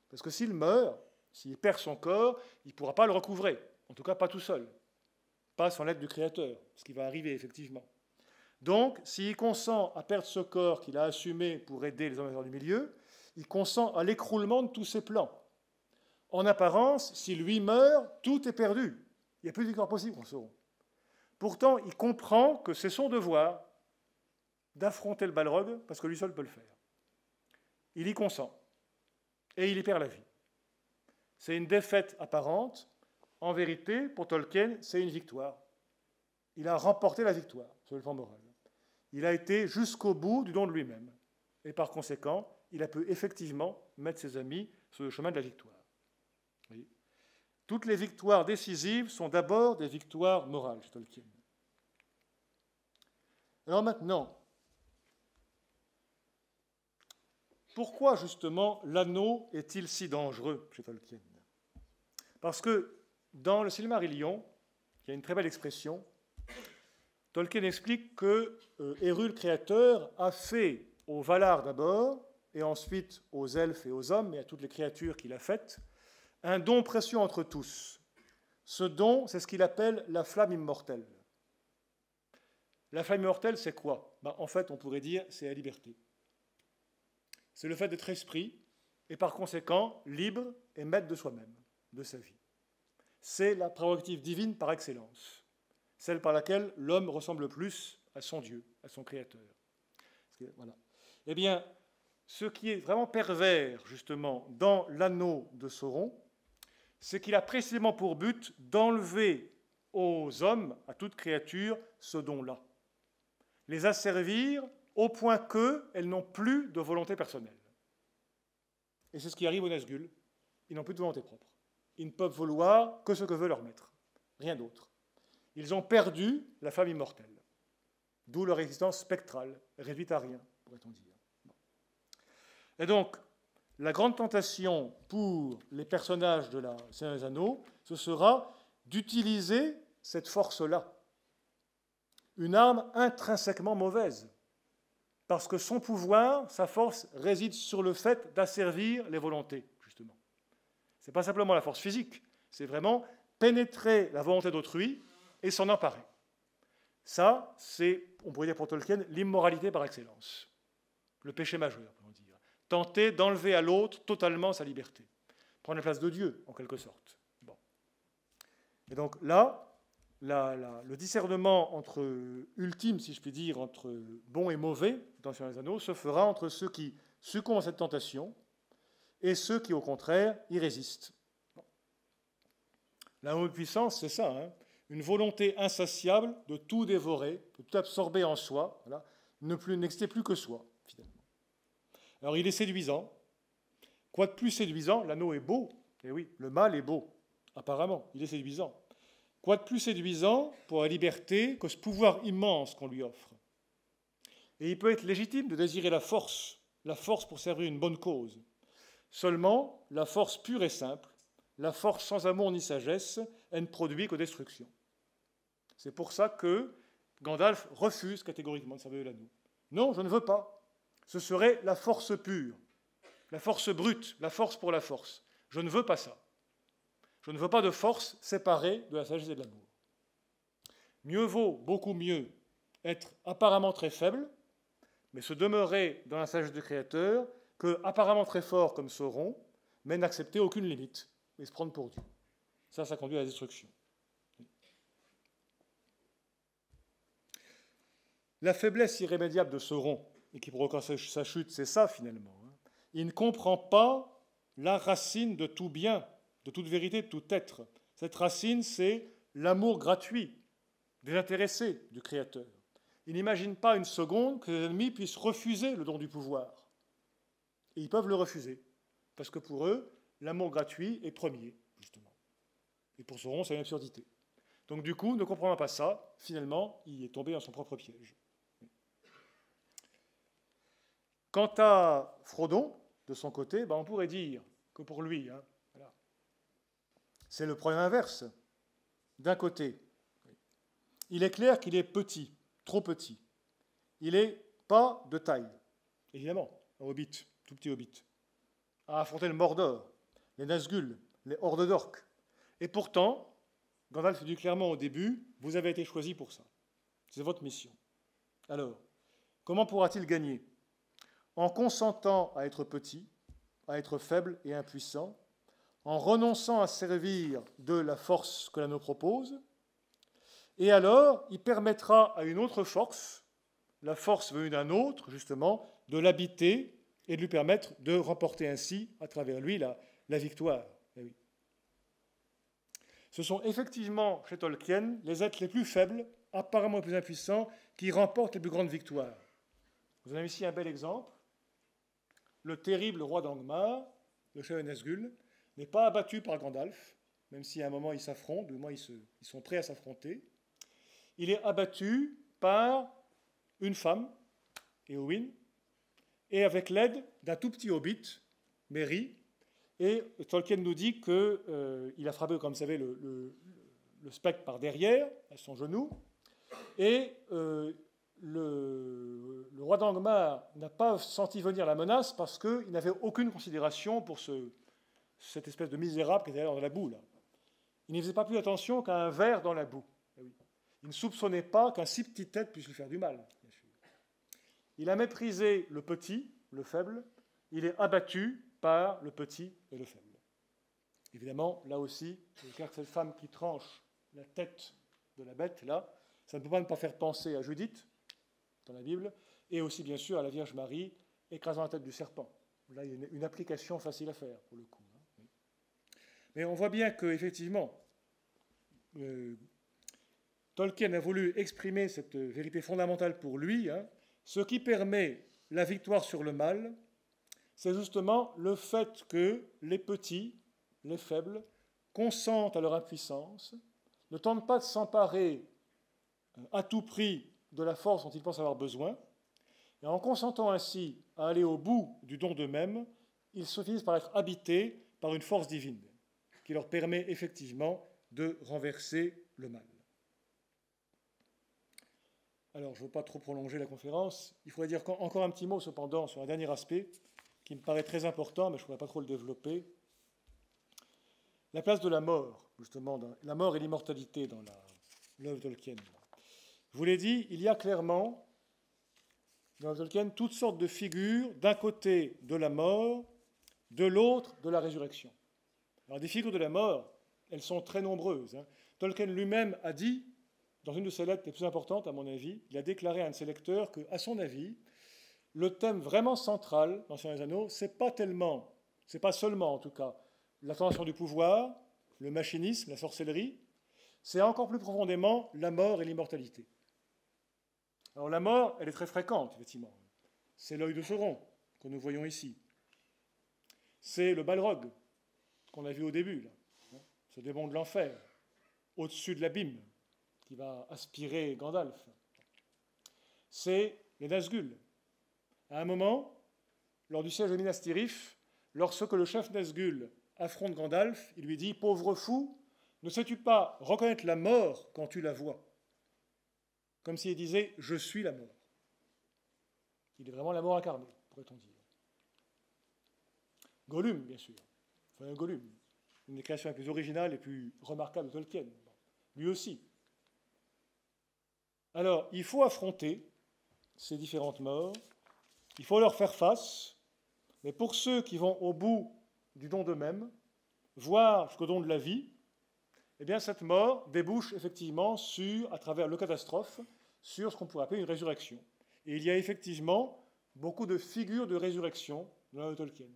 Parce que s'il meurt, s'il perd son corps, il ne pourra pas le recouvrer, en tout cas pas tout seul, pas sans l'aide du Créateur, ce qui va arriver effectivement. Donc, s'il consent à perdre ce corps qu'il a assumé pour aider les hommes du milieu, il consent à l'écroulement de tous ses plans. En apparence, si lui meurt, tout est perdu. Il n'y a plus de victoire possible en Sauron. Pourtant, il comprend que c'est son devoir d'affronter le Balrog, parce que lui seul peut le faire. Il y consent. Et il y perd la vie. C'est une défaite apparente. En vérité, pour Tolkien, c'est une victoire. Il a remporté la victoire sur le plan moral. Il a été jusqu'au bout du don de lui-même. Et par conséquent, il a pu effectivement mettre ses amis sur le chemin de la victoire. Oui. Toutes les victoires décisives sont d'abord des victoires morales chez Tolkien. Alors maintenant, pourquoi justement l'anneau est-il si dangereux chez Tolkien? Parce que dans le Silmarillion, il y a une très belle expression, Tolkien explique que Eru, le créateur, a fait aux Valar d'abord, et ensuite aux elfes et aux hommes, et à toutes les créatures qu'il a faites, un don précieux entre tous. Ce don, c'est ce qu'il appelle la flamme immortelle. La flamme immortelle, c'est quoi? En fait, on pourrait dire, c'est la liberté. C'est le fait d'être esprit, et par conséquent, libre et maître de soi-même, de sa vie. C'est la prérogative divine par excellence, celle par laquelle l'homme ressemble plus à son Dieu, à son Créateur. Voilà. Eh bien, ce qui est vraiment pervers, justement, dans l'anneau de Sauron, c'est qu'il a précisément pour but d'enlever aux hommes, à toute créature, ce don-là. Les asservir au point qu'elles n'ont plus de volonté personnelle. Et c'est ce qui arrive aux Nazgûl. Ils n'ont plus de volonté propre. Ils ne peuvent vouloir que ce que veut leur maître. Rien d'autre. Ils ont perdu la flamme immortelle. D'où leur existence spectrale, réduite à rien, pourrait-on dire. Et donc, la grande tentation pour les personnages de la Seigneur des Anneaux, ce sera d'utiliser cette force-là. Une arme intrinsèquement mauvaise. Parce que son pouvoir, sa force, réside sur le fait d'asservir les volontés, justement. Ce n'est pas simplement la force physique, c'est vraiment pénétrer la volonté d'autrui et s'en emparer. Ça, c'est, on pourrait dire pour Tolkien, l'immoralité par excellence. Le péché majeur, on peut dire. Tenter d'enlever à l'autre totalement sa liberté. Prendre la place de Dieu, en quelque sorte. Bon. Et donc là, le discernement ultime, si je puis dire, entre bon et mauvais dans le Seigneur des Anneaux, se fera entre ceux qui succombent à cette tentation et ceux qui, au contraire, y résistent. Bon. La puissance, c'est ça, hein, une volonté insatiable de tout dévorer, de tout absorber en soi, voilà, n'exister plus que soi, finalement. Alors il est séduisant. Quoi de plus séduisant? L'anneau est beau. Eh oui, le mal est beau, apparemment, il est séduisant. Quoi de plus séduisant pour la liberté que ce pouvoir immense qu'on lui offre? Et il peut être légitime de désirer la force pour servir une bonne cause. Seulement, la force pure et simple, la force sans amour ni sagesse, elle ne produit que destruction. C'est pour ça que Gandalf refuse catégoriquement de servir l'anneau. Non, je ne veux pas. Ce serait la force pure, la force brute, la force pour la force. Je ne veux pas ça. Je ne veux pas de force séparée de la sagesse et de l'amour. Mieux vaut, beaucoup mieux, être apparemment très faible, mais se demeurer dans la sagesse du Créateur, que apparemment très fort comme Sauron, mais n'accepter aucune limite, et se prendre pour Dieu. Ça conduit à la destruction. La faiblesse irrémédiable de Sauron, et qui provoquera sa chute, c'est ça finalement. Il ne comprend pas la racine de tout bien, de toute vérité, de tout être. Cette racine, c'est l'amour gratuit, désintéressé du Créateur. Il n'imagine pas une seconde que les ennemis puissent refuser le don du pouvoir. Et ils peuvent le refuser, parce que pour eux, l'amour gratuit est premier, justement. Et pour Sauron, c'est une absurdité. Donc du coup, ne comprenant pas ça, finalement, il est tombé dans son propre piège. Quant à Frodon, de son côté, on pourrait dire que pour lui, voilà, c'est le problème inverse. D'un côté, il est clair qu'il est petit, trop petit. Il n'est pas de taille, évidemment, un hobbit, tout petit hobbit, à affronter le Mordor, les Nazgûl, les hordes d'orques. Et pourtant, Gandalf dit clairement au début, vous avez été choisi pour ça. C'est votre mission. Alors, comment pourra-t-il gagner? En consentant à être petit, à être faible et impuissant, en renonçant à servir de la force que l'anneau propose, et alors il permettra à une autre force, la force venue d'un autre, justement, de l'habiter et de lui permettre de remporter ainsi, à travers lui, la victoire. Eh oui. Ce sont effectivement, chez Tolkien, les êtres les plus faibles, apparemment les plus impuissants, qui remportent les plus grandes victoires. Vous en avez ici un bel exemple. Le terrible roi d'Angmar, le chef des Nazgûl, n'est pas abattu par Gandalf, même si à un moment ils s'affrontent, du moins ils sont prêts à s'affronter. Il est abattu par une femme, Éowyn, et avec l'aide d'un tout petit hobbit, Merry. Et Tolkien nous dit qu'il a frappé, comme vous savez, le spectre par derrière, à son genou, et le roi d'Angmar n'a pas senti venir la menace parce qu'il n'avait aucune considération pour cette espèce de misérable qui était dans la boue. Là. Il n'y faisait pas plus attention qu'à un ver dans la boue. Il ne soupçonnait pas qu'un si petit tête puisse lui faire du mal. Bien sûr. Il a méprisé le petit, le faible. Il est abattu par le petit et le faible. Évidemment, là aussi, c'est clair que cette femme qui tranche la tête de la bête, là, ça ne peut pas ne pas faire penser à Judith, dans la Bible, et aussi, bien sûr, à la Vierge Marie, écrasant la tête du serpent. Là, il y a une application facile à faire, pour le coup. Mais on voit bien qu'effectivement, Tolkien a voulu exprimer cette vérité fondamentale pour lui. Ce qui permet la victoire sur le mal, c'est justement le fait que les petits, les faibles, consentent à leur impuissance, ne tentent pas de s'emparer à tout prix de la force dont ils pensent avoir besoin, et en consentant ainsi à aller au bout du don d'eux-mêmes, ils se finissent par être habités par une force divine qui leur permet effectivement de renverser le mal. Alors, je ne veux pas trop prolonger la conférence. Il faudrait dire encore un petit mot, cependant, sur un dernier aspect qui me paraît très important, mais je ne pourrais pas trop le développer. La place de la mort, justement, la mort et l'immortalité dans l'œuvre de Tolkien. Je vous l'ai dit, il y a clairement, dans l'œuvre de Tolkien, toutes sortes de figures, d'un côté de la mort, de l'autre de la résurrection. Alors, des figures de la mort, elles sont très nombreuses. Tolkien lui-même a dit, dans une de ses lettres les plus importantes, à mon avis, il a déclaré à un de ses lecteurs qu'à son avis, le thème vraiment central dans Seigneur des Anneaux, c'est pas seulement en tout cas, la tentation du pouvoir, le machinisme, la sorcellerie, c'est encore plus profondément la mort et l'immortalité. Alors la mort, elle est très fréquente, effectivement. C'est l'œil de Sauron que nous voyons ici. C'est le Balrog qu'on a vu au début, là, ce démon de l'enfer, au-dessus de l'abîme, qui va aspirer Gandalf. C'est les Nazgûl. À un moment, lors du siège de Minas Tirith, lorsque le chef Nazgûl affronte Gandalf, il lui dit « Pauvre fou, ne sais-tu pas reconnaître la mort quand tu la vois ?» Comme s'il disait « Je suis la mort ». Il est vraiment la mort incarnée, pourrait-on dire. Gollum, bien sûr. Enfin, Gollum, une des créations les plus originales et plus remarquables de Tolkien. Lui aussi. Alors, il faut affronter ces différentes morts, il faut leur faire face, mais pour ceux qui vont au bout du don d'eux-mêmes, voire jusqu'au don de la vie, eh bien, cette mort débouche effectivement sur, à travers le catastrophe, sur ce qu'on pourrait appeler une résurrection. Et il y a effectivement beaucoup de figures de résurrection dans l'œuvre de Tolkien,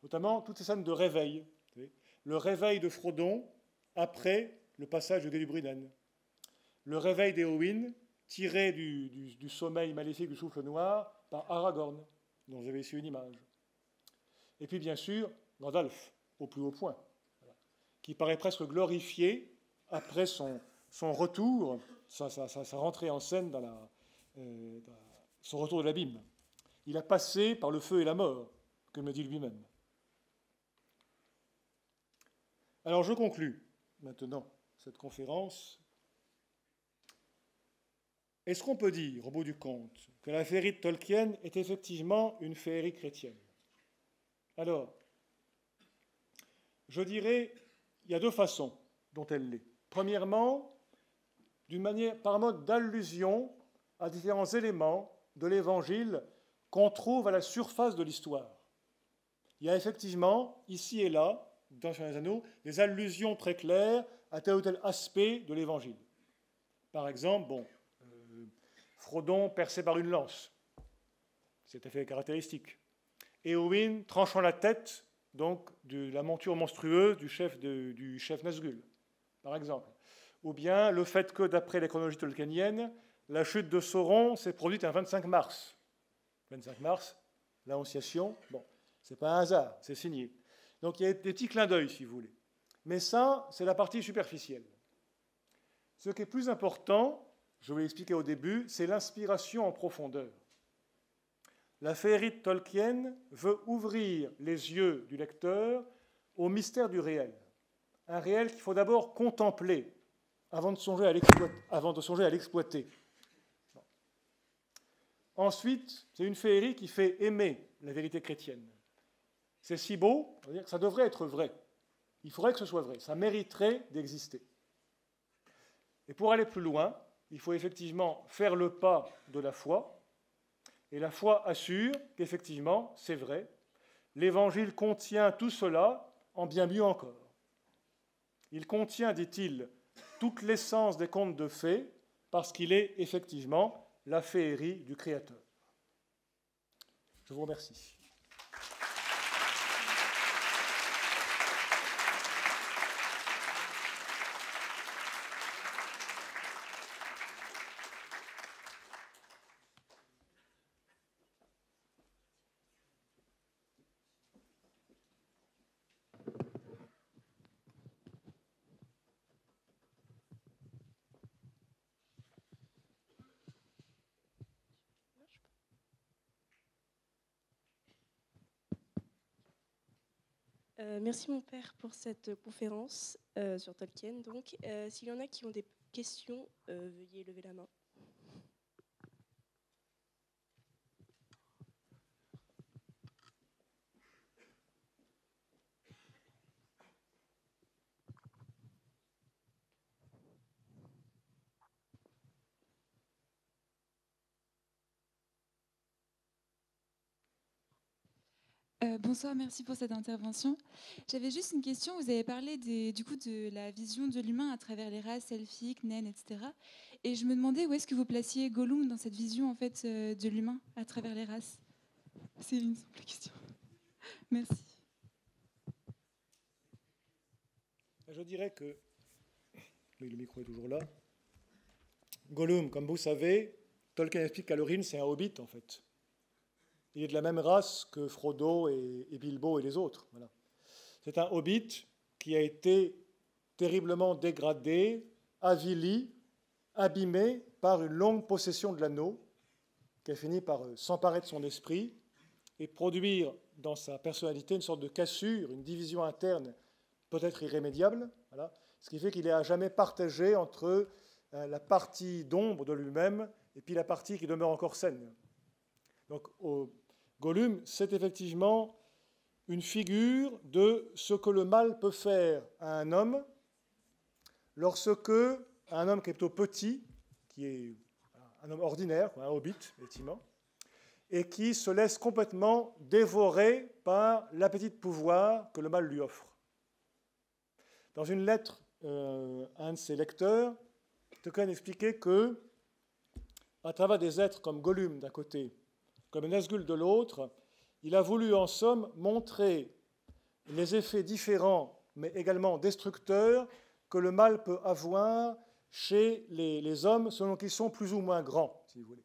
notamment toutes ces scènes de réveil. Le réveil de Frodon après le passage de Gelubríden, le réveil d'Éowyn tiré du sommeil maléfique du souffle noir par Aragorn, dont vous avez ici une image. Et puis bien sûr, Gandalf, au plus haut point, qui paraît presque glorifié après son retour, sa rentrée en scène dans son retour de l'abîme. Il a passé par le feu et la mort, comme le dit lui-même. Alors je conclus maintenant cette conférence. Est-ce qu'on peut dire, au bout du compte, que la féerie de Tolkien est effectivement une féerie chrétienne? Alors, je dirais, il y a deux façons dont elle l'est. Premièrement, par mode d'allusion à différents éléments de l'Évangile qu'on trouve à la surface de l'histoire. Il y a effectivement, ici et là, dans les Anneaux, des allusions très claires à tel ou tel aspect de l'Évangile. Par exemple, Frodon percé par une lance, c'est un fait caractéristique. Éowyn tranchant la tête donc de la monture monstrueuse du chef Nazgûl, par exemple. Ou bien le fait que, d'après les chronologies tolkienniennes, la chute de Sauron s'est produite un 25 mars. 25 mars, l'Annonciation, c'est pas un hasard, c'est signé. Donc il y a des petits clins d'œil, si vous voulez. Mais ça, c'est la partie superficielle. Ce qui est plus important, je vous l'ai expliqué au début, c'est l'inspiration en profondeur. La féerie de Tolkien veut ouvrir les yeux du lecteur au mystère du réel. Un réel qu'il faut d'abord contempler avant de songer à l'exploiter. Ensuite, c'est une féerie qui fait aimer la vérité chrétienne. C'est si beau, que ça devrait être vrai. Il faudrait que ce soit vrai. Ça mériterait d'exister. Et pour aller plus loin, il faut effectivement faire le pas de la foi. Et la foi assure qu'effectivement, c'est vrai. L'Évangile contient tout cela en bien mieux encore. Il contient, dit-il, toute l'essence des contes de fées, parce qu'il est effectivement la féerie du Créateur. Je vous remercie. Merci mon père pour cette conférence sur Tolkien. Donc, s'il y en a qui ont des questions, veuillez lever la main. Bonsoir, merci pour cette intervention. J'avais juste une question. Vous avez parlé de la vision de l'humain à travers les races elfiques, naines, etc. Et je me demandais où est-ce que vous placiez Gollum dans cette vision en fait, de l'humain à travers les races. C'est une simple question. Merci. Je dirais que... Oui, le micro est toujours là. Gollum, comme vous savez, Tolkien explique qu'à l'origine, c'est un hobbit, en fait. Il est de la même race que Frodo et Bilbo et les autres. Voilà. C'est un hobbit qui a été terriblement dégradé, avili, abîmé par une longue possession de l'anneau, qui a fini par s'emparer de son esprit et produire dans sa personnalité une sorte de cassure, une division interne peut-être irrémédiable, voilà, ce qui fait qu'il est à jamais partagé entre la partie d'ombre de lui-même et puis la partie qui demeure encore saine. Donc, Gollum, c'est effectivement une figure de ce que le mal peut faire à un homme lorsque un homme qui est plutôt petit, qui est un homme ordinaire, un hobbit, effectivement, et qui se laisse complètement dévorer par l'appétit de pouvoir que le mal lui offre. Dans une lettre, un de ses lecteurs, Tolkien expliquait que, à travers des êtres comme Gollum d'un côté, comme Nazgûl de l'autre, il a voulu en somme montrer les effets différents, mais également destructeurs, que le mal peut avoir chez les hommes selon qu'ils sont plus ou moins grands, si vous voulez.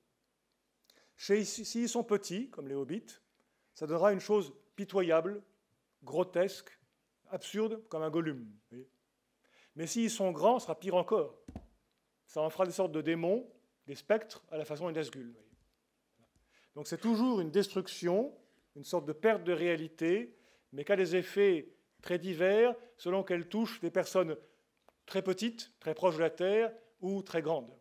S'ils sont petits, comme les hobbits, ça donnera une chose pitoyable, grotesque, absurde, comme un Gollum. Mais s'ils sont grands, ce sera pire encore. Ça en fera des sortes de démons, des spectres, à la façon des Nazgûl. Donc c'est toujours une destruction, une sorte de perte de réalité, mais qui a des effets très divers selon qu'elle touche des personnes très petites, très proches de la Terre, ou très grandes.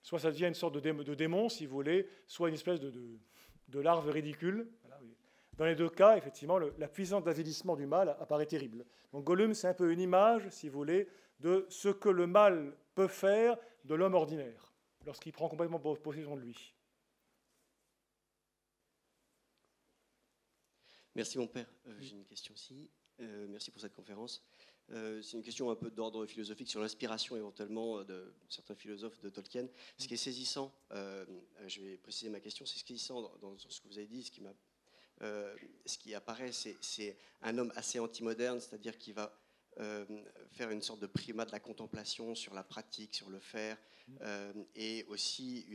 Soit ça devient une sorte de démon, si vous voulez, soit une espèce de larve ridicule. Voilà, oui. Dans les deux cas, effectivement, la puissance d'avilissement du mal apparaît terrible. Donc Gollum, c'est un peu une image, si vous voulez, de ce que le mal peut faire de l'homme ordinaire, lorsqu'il prend complètement possession de lui. Merci mon père. J'ai une question aussi. Merci pour cette conférence. C'est une question un peu d'ordre philosophique sur l'inspiration éventuellement de certains philosophes de Tolkien. Ce qui est saisissant, je vais préciser ma question, c'est ce qui est saisissant dans ce que vous avez dit, ce qui apparaît, c'est un homme assez anti-moderne, c'est-à-dire qui va faire une sorte de primat de la contemplation sur la pratique, sur le faire, et aussi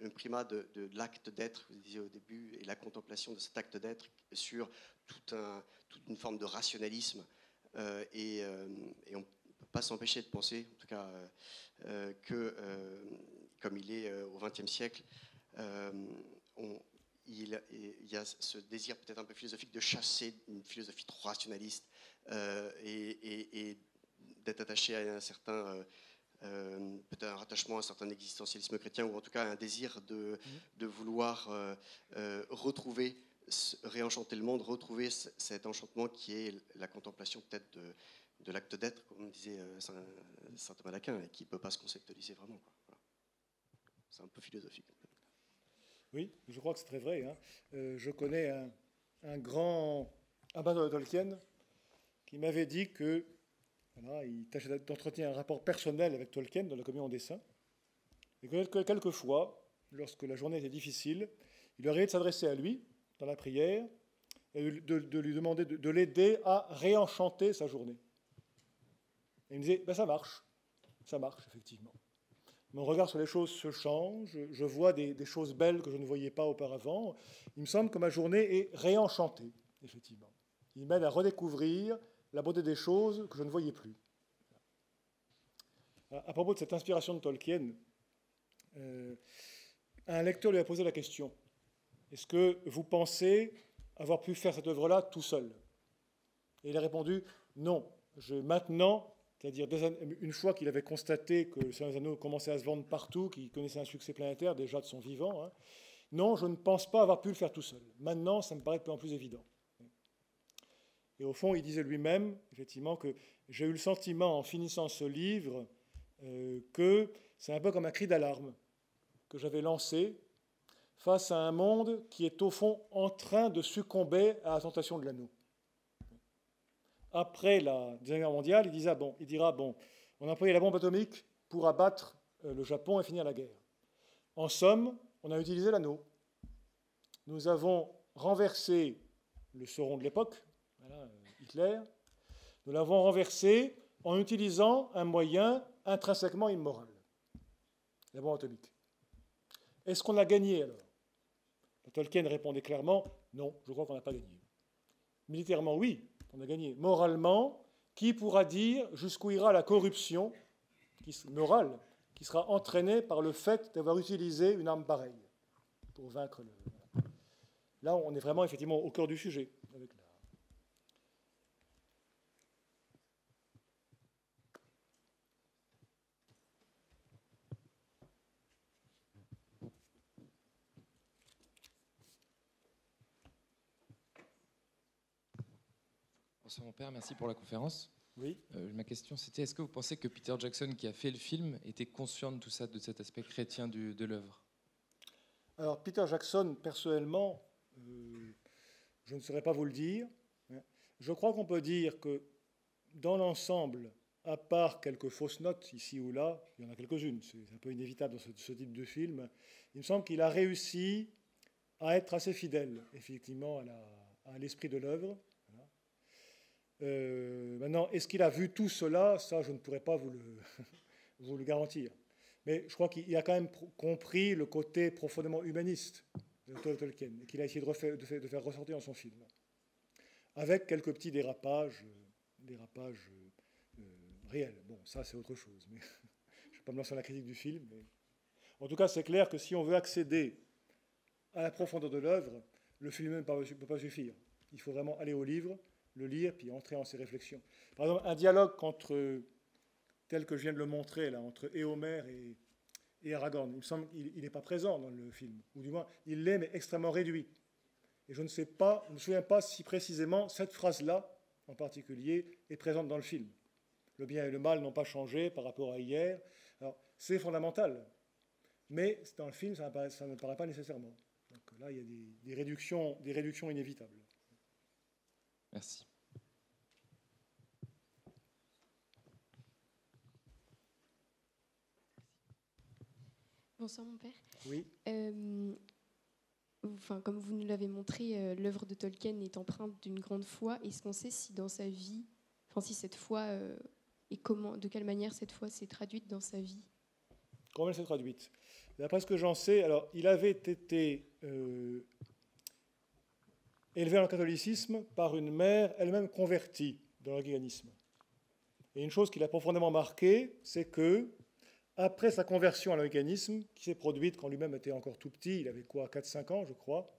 un primat de l'acte d'être, vous disiez au début, et la contemplation de cet acte d'être sur toute une forme de rationalisme. Et on ne peut pas s'empêcher de penser, en tout cas, que, comme il est au XXe siècle, il y a ce désir peut-être un peu philosophique de chasser une philosophie trop rationaliste et d'être attaché à un certain, peut-être un rattachement à un certain existentialisme chrétien, ou en tout cas un désir de vouloir retrouver, réenchanter le monde, retrouver cet enchantement qui est la contemplation peut-être de l'acte d'être, comme disait saint Thomas d'Aquin, et qui ne peut pas se conceptualiser vraiment, quoi. Voilà. C'est un peu philosophique. Oui, je crois que c'est très vrai. Hein. Je connais un grand amateur de Tolkien qui m'avait dit que voilà, il tâchait d'entretenir un rapport personnel avec Tolkien dans la communion en dessin, et que quelquefois, lorsque la journée était difficile, il arrivait de s'adresser à lui dans la prière et de lui demander de l'aider à réenchanter sa journée. Et il me disait, ben ça marche, effectivement. Mon regard sur les choses se change, je vois des choses belles que je ne voyais pas auparavant. Il me semble que ma journée est réenchantée, effectivement. Il m'aide à redécouvrir la beauté des choses que je ne voyais plus. À propos de cette inspiration de Tolkien, un lecteur lui a posé la question, est-ce que vous pensez avoir pu faire cette œuvre-là tout seul? Et il a répondu, non, maintenant, c'est-à-dire une fois qu'il avait constaté que le Seigneur des Anneaux commençait à se vendre partout, qu'il connaissait un succès planétaire déjà de son vivant, hein, non, je ne pense pas avoir pu le faire tout seul. Maintenant, ça me paraît de plus en plus évident. Et au fond, il disait lui-même, effectivement, que j'ai eu le sentiment, en finissant ce livre, que c'est un peu comme un cri d'alarme que j'avais lancé face à un monde qui est au fond en train de succomber à la tentation de l'anneau. Après la Deuxième Guerre mondiale, il dira, on a employé la bombe atomique pour abattre le Japon et finir la guerre. En somme, on a utilisé l'anneau. Nous avons renversé le Sauron de l'époque, voilà, Hitler. Nous l'avons renversé en utilisant un moyen intrinsèquement immoral, la bombe atomique. Est-ce qu'on a gagné alors? Tolkien répondait clairement, non, je crois qu'on n'a pas gagné. Militairement, oui, on a gagné. Moralement, qui pourra dire jusqu'où ira la corruption morale qui sera entraînée par le fait d'avoir utilisé une arme pareille pour vaincre le... Là, on est vraiment effectivement au cœur du sujet. Avec la... Bonsoir mon père, merci pour la conférence. Oui. Ma question, c'était est-ce que vous pensez que Peter Jackson, qui a fait le film, était conscient de tout ça, de cet aspect chrétien de l'œuvre? Alors, Peter Jackson, personnellement, je ne saurais pas vous le dire. Je crois qu'on peut dire que, dans l'ensemble, à part quelques fausses notes ici ou là, il y en a quelques-unes, c'est un peu inévitable dans ce type de film, il me semble qu'il a réussi à être assez fidèle, effectivement, à l'esprit de l'œuvre. Maintenant, est-ce qu'il a vu tout cela? Ça, je ne pourrais pas vous le garantir. Mais je crois qu'il a quand même compris le côté profondément humaniste de Tolkien, et qu'il a essayé de faire ressortir dans son film, avec quelques petits dérapages réels. Bon, ça, c'est autre chose. Mais je ne vais pas me lancer dans la critique du film. Mais... En tout cas, c'est clair que si on veut accéder à la profondeur de l'œuvre, le film ne peut pas suffire. Il faut vraiment aller au livre, le lire, puis entrer en ses réflexions. Par exemple, un dialogue tel que je viens de le montrer, là, entre Éomer et Aragorn, il me semble qu'il n'est pas présent dans le film. Ou du moins, il l'est, mais extrêmement réduit. Et je ne me souviens pas si précisément cette phrase-là, en particulier, est présente dans le film. Le bien et le mal n'ont pas changé par rapport à hier. Alors, c'est fondamental. Mais dans le film, ça ne paraît pas nécessairement. Donc là, il y a des réductions inévitables. Merci. Bonsoir mon père. Oui. Comme vous nous l'avez montré, l'œuvre de Tolkien est empreinte d'une grande foi. Est-ce qu'on sait si dans sa vie, si cette foi et de quelle manière cette foi s'est traduite dans sa vie? Comment elle s'est traduite? D'après ce que j'en sais, alors il avait été élevé dans le catholicisme par une mère elle-même convertie dans l'anglicanisme. Et une chose qui l'a profondément marqué, c'est que après sa conversion à l'anglicanisme, qui s'est produite quand lui-même était encore tout petit, il avait quoi, 4-5 ans, je crois,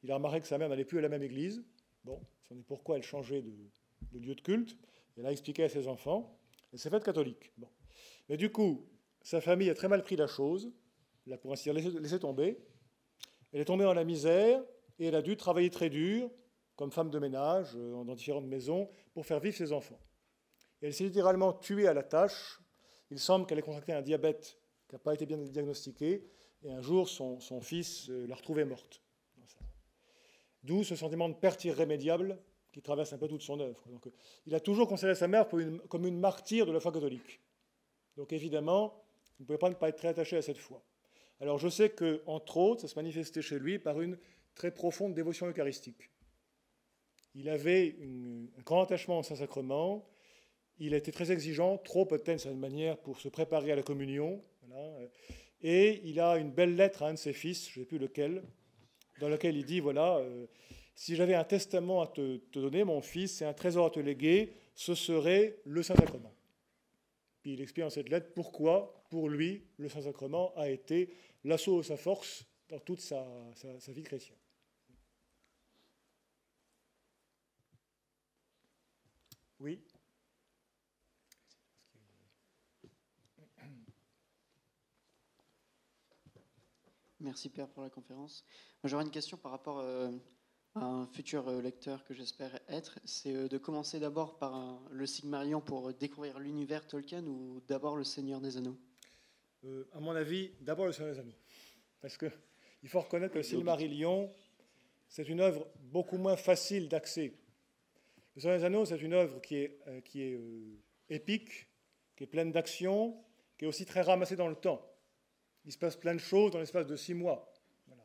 il a remarqué que sa mère n'allait plus à la même église. Bon, c'en est pourquoi elle changeait de lieu de culte. Elle a expliqué à ses enfants. Elle s'est faite catholique. Bon. Mais du coup, sa famille a très mal pris la chose, l'a pour ainsi dire laissé tomber. Elle est tombée dans la misère et elle a dû travailler très dur, comme femme de ménage, dans différentes maisons, pour faire vivre ses enfants. Et elle s'est littéralement tuée à la tâche. Il semble qu'elle ait contracté un diabète qui n'a pas été bien diagnostiqué, et un jour, son fils l'a retrouvée morte. D'où ce sentiment de perte irrémédiable qui traverse un peu toute son œuvre. Donc, il a toujours considéré sa mère comme une martyre de la foi catholique. Donc évidemment, il ne pouvait pas être très attaché à cette foi. Alors je sais qu'entre autres, ça se manifestait chez lui par une très profonde dévotion eucharistique. Il avait un grand attachement au Saint-Sacrement. Il a été très exigeant, trop peut-être d'une certaine manière, pour se préparer à la communion. Voilà. Et il a une belle lettre à un de ses fils, je ne sais plus lequel, dans laquelle il dit, voilà, si j'avais un testament à te donner, mon fils, et un trésor à te léguer, ce serait le Saint-Sacrement. Puis il explique dans cette lettre pourquoi, pour lui, le Saint-Sacrement a été l'assaut de sa force dans toute sa vie chrétienne. Oui. Merci Père pour la conférence. J'aurais une question par rapport à un futur lecteur que j'espère être. C'est de commencer d'abord par le Silmarillion pour découvrir l'univers Tolkien ou d'abord le Seigneur des Anneaux? À mon avis, d'abord le Seigneur des Anneaux. Parce qu'il faut reconnaître que le Silmarillion, c'est une œuvre beaucoup moins facile d'accès. Le Seigneur des Anneaux, c'est une œuvre qui est épique, qui est pleine d'action, qui est aussi très ramassée dans le temps. Il se passe plein de choses dans l'espace de 6 mois. Voilà.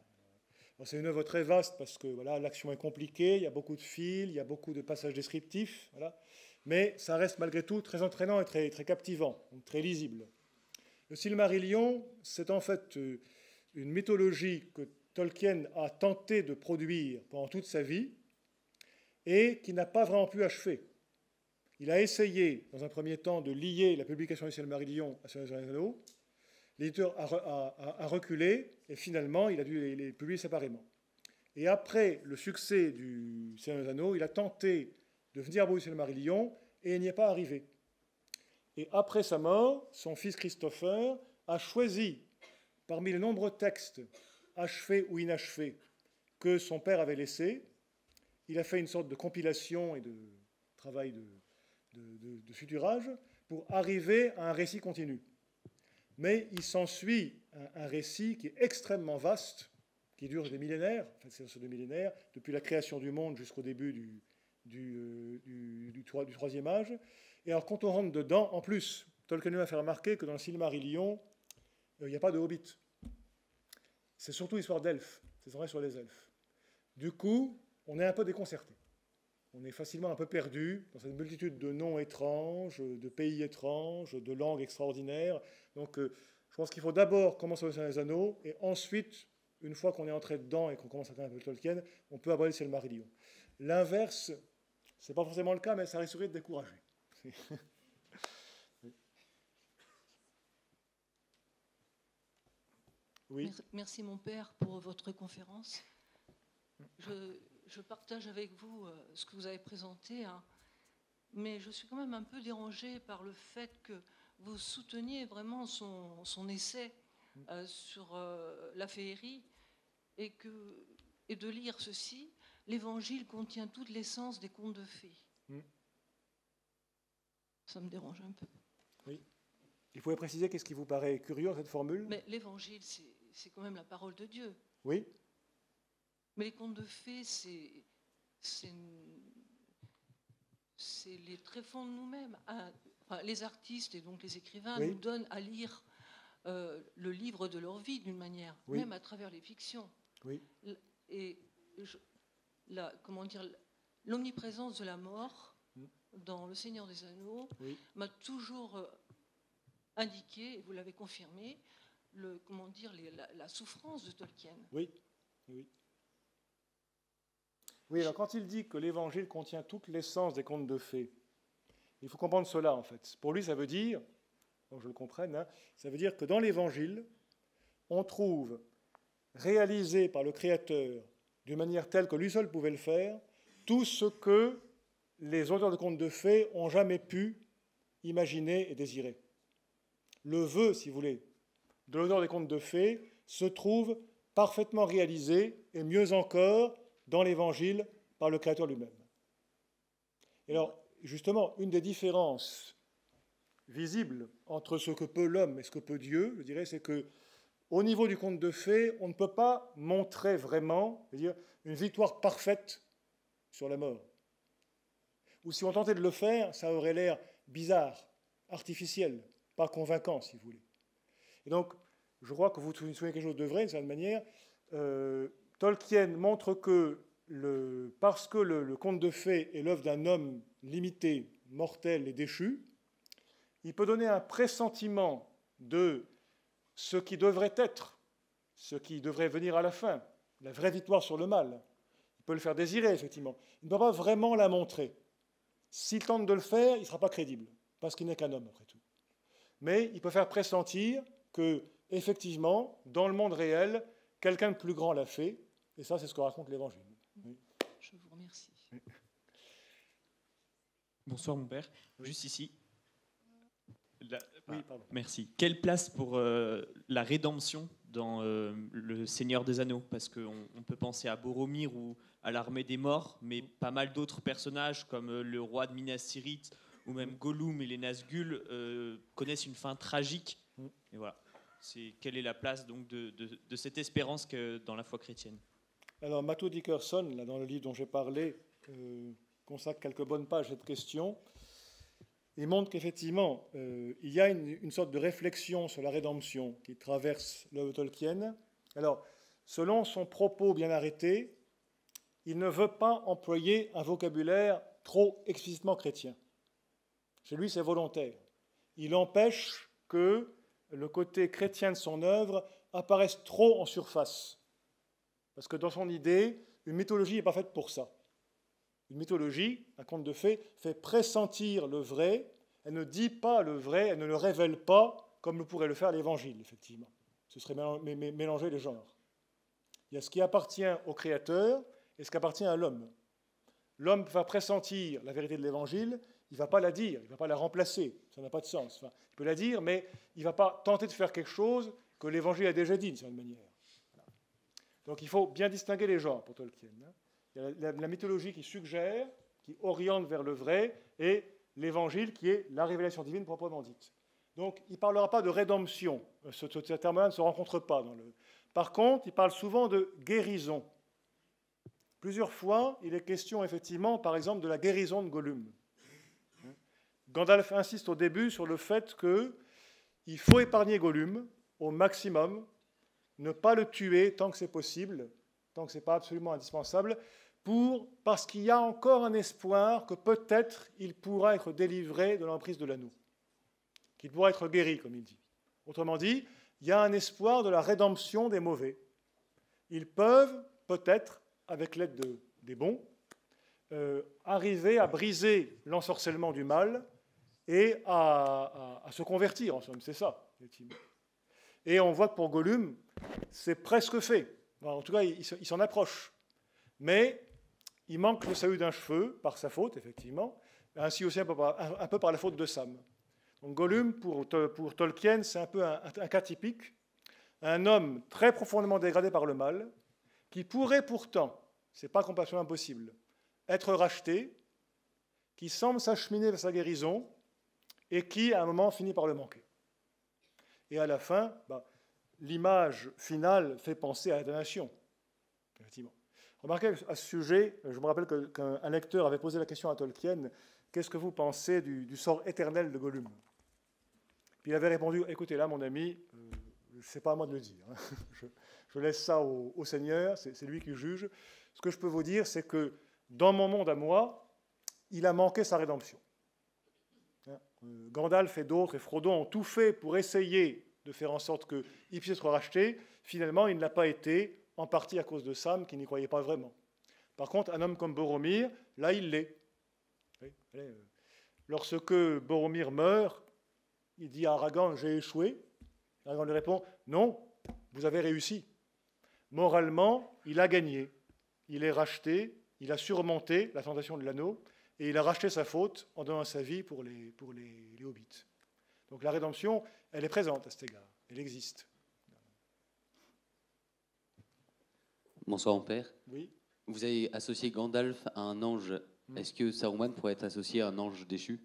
Bon, c'est une œuvre très vaste parce que voilà, l'action est compliquée, il y a beaucoup de fils, il y a beaucoup de passages descriptifs, voilà. Mais ça reste malgré tout très entraînant et très, très captivant, très lisible. Le Silmarillion, c'est en fait une mythologie que Tolkien a tenté de produire pendant toute sa vie et qui n'a pas vraiment pu achever. Il a essayé, dans un premier temps, de lier la publication du Silmarillion à Seigneur des Anneaux. L'éditeur a reculé et finalement, il a dû les publier séparément. Et après le succès du Seigneur des Anneaux, il a tenté de venir à bout du Silmarillion et il n'y est pas arrivé. Et après sa mort, son fils Christopher a choisi, parmi les nombreux textes achevés ou inachevés que son père avait laissés, il a fait une sorte de compilation et de travail de futurage pour arriver à un récit continu. Mais il s'ensuit un récit qui est extrêmement vaste, qui dure des millénaires, enfin c'est sur des millénaires, depuis la création du monde jusqu'au début du troisième âge. Et alors quand on rentre dedans, en plus, Tolkien m'a fait remarquer que dans le Silmarillion, il n'y a pas de hobbits. C'est surtout l'histoire d'elfes, c'est vrai sur les elfes. Du coup, on est un peu déconcerté. On est facilement un peu perdu dans cette multitude de noms étranges, de pays étranges, de langues extraordinaires. Donc, je pense qu'il faut d'abord commencer au Seigneur des Anneaux, et ensuite, une fois qu'on est entré dedans et qu'on commence à connaître un peu Tolkien, on peut aborder le Silmarillion. L'inverse, ce n'est pas forcément le cas, mais ça risquerait de décourager. Oui. Merci mon père pour votre conférence. Je partage avec vous ce que vous avez présenté, hein, mais je suis quand même un peu dérangée par le fait que vous souteniez vraiment son essai sur la féerie et de lire ceci. L'Évangile contient toute l'essence des contes de fées. Ça me dérange un peu. Oui. Il faudrait préciser qu'est-ce qui vous paraît curieux dans cette formule. Mais l'Évangile, c'est quand même la parole de Dieu. Oui. Mais les contes de fées, c'est les tréfonds de nous-mêmes. Enfin, les artistes et donc les écrivains nous donnent à lire le livre de leur vie d'une manière, même à travers les fictions. Oui. Et comment dire, l'omniprésence de la mort dans Le Seigneur des Anneaux m'a toujours indiqué, et vous l'avez confirmé, la souffrance de Tolkien. Oui, oui. Oui, alors quand il dit que l'Évangile contient toute l'essence des contes de fées, il faut comprendre cela en fait. Pour lui, ça veut dire, donc je le comprenne, hein, ça veut dire que dans l'Évangile, on trouve réalisé par le Créateur d'une manière telle que lui seul pouvait le faire, tout ce que les auteurs de contes de fées ont jamais pu imaginer et désirer. Le vœu, si vous voulez, de l'auteur des contes de fées se trouve parfaitement réalisé, et mieux encore, dans l'Évangile par le Créateur lui-même. Et alors, justement, une des différences visibles entre ce que peut l'homme et ce que peut Dieu, je dirais, c'est que au niveau du conte de fées, on ne peut pas montrer vraiment, je veux dire, une victoire parfaite sur la mort. Ou si on tentait de le faire, ça aurait l'air bizarre, artificiel, pas convaincant, si vous voulez. Et donc, je crois que vous souvenez quelque chose de vrai, d'une certaine manière. Tolkien montre que parce que le conte de fées est l'œuvre d'un homme limité, mortel et déchu, il peut donner un pressentiment de ce qui devrait être, ce qui devrait venir à la fin, la vraie victoire sur le mal. Il peut le faire désirer, effectivement. Il ne peut pas vraiment la montrer. S'il tente de le faire, il ne sera pas crédible, parce qu'il n'est qu'un homme, après tout. Mais il peut faire pressentir que, effectivement, dans le monde réel, quelqu'un de plus grand l'a fait, et ça, c'est ce que raconte l'Évangile. Oui. Je vous remercie. Oui. Bonsoir, mon père. Juste ici. Oui, pardon. Merci. Quelle place pour la rédemption dans Le Seigneur des Anneaux? Parce qu'on peut penser à Boromir ou à l'Armée des Morts, mais pas mal d'autres personnages comme le roi de Minas Tirith ou même Gollum et les Nazgûl connaissent une fin tragique. Et voilà. Quelle est la place donc de cette espérance dans la foi chrétienne? Alors, Matthew Dickerson, là, dans le livre dont j'ai parlé, consacre quelques bonnes pages à cette question. Il montre qu'effectivement, il y a une sorte de réflexion sur la rédemption qui traverse l'œuvre de Tolkien. Alors, selon son propos bien arrêté, il ne veut pas employer un vocabulaire trop explicitement chrétien. Chez lui, c'est volontaire. Il empêche que le côté chrétien de son œuvre apparaisse trop en surface. Parce que dans son idée, une mythologie n'est pas faite pour ça. Une mythologie, un conte de fées, fait pressentir le vrai. Elle ne dit pas le vrai, elle ne le révèle pas comme le pourrait le faire l'Évangile, effectivement. Ce serait mélanger les genres. Il y a ce qui appartient au Créateur et ce qui appartient à l'homme. L'homme peut faire pressentir la vérité de l'Évangile, il ne va pas la dire, il ne va pas la remplacer, ça n'a pas de sens. Enfin, il peut la dire, mais il ne va pas tenter de faire quelque chose que l'Évangile a déjà dit d'une certaine manière. Donc il faut bien distinguer les genres pour Tolkien. Il y a la mythologie qui suggère, qui oriente vers le vrai, et l'évangile qui est la révélation divine proprement dite. Donc, il ne parlera pas de rédemption. Ce terme-là ne se rencontre pas dans le... Par contre, il parle souvent de guérison. Plusieurs fois, il est question, effectivement, par exemple, de la guérison de Gollum. Gandalf insiste au début sur le fait qu'il faut épargner Gollum au maximum, ne pas le tuer tant que c'est possible, tant que ce n'est pas absolument indispensable, parce qu'il y a encore un espoir que peut-être il pourra être délivré de l'emprise de l'anneau, qu'il pourra être guéri, comme il dit. Autrement dit, il y a un espoir de la rédemption des mauvais. Ils peuvent, peut-être, avec l'aide des bons, arriver à briser l'ensorcellement du mal et à se convertir, en somme. C'est ça, effectivement. Et on voit que pour Gollum, c'est presque fait. En tout cas, il s'en approche. Mais il manque le salut d'un cheveu, par sa faute, effectivement, ainsi aussi un peu par la faute de Sam. Donc Gollum, pour Tolkien, c'est un peu un cas typique. Un homme très profondément dégradé par le mal, qui pourrait pourtant, ce n'est pas complètement impossible, être racheté, qui semble s'acheminer vers sa guérison, et qui, à un moment, finit par le manquer. Et à la fin, l'image finale fait penser à la damnation, effectivement. Remarquez à ce sujet, je me rappelle qu'un lecteur avait posé la question à Tolkien, qu'est-ce que vous pensez du sort éternel de Gollum? Puis il avait répondu, écoutez là mon ami, ce n'est pas à moi de le dire, hein. Je laisse ça au Seigneur, c'est lui qui juge. Ce que je peux vous dire, c'est que dans mon monde à moi, il a manqué sa rédemption. Gandalf et d'autres, et Frodon ont tout fait pour essayer de faire en sorte qu'il puisse être racheté. Finalement, il ne l'a pas été, en partie à cause de Sam, qui n'y croyait pas vraiment. Par contre, un homme comme Boromir, là, il l'est. Lorsque Boromir meurt, il dit à Aragorn, j'ai échoué. Aragorn lui répond, non, vous avez réussi. Moralement, il a gagné. Il est racheté, il a surmonté la tentation de l'anneau, et il a racheté sa faute en donnant sa vie pour les hobbits. Donc la rédemption, elle est présente à cet égard, elle existe. Bonsoir mon père. Oui. Vous avez associé Gandalf à un ange. Est-ce que Saruman pourrait être associé à un ange déchu?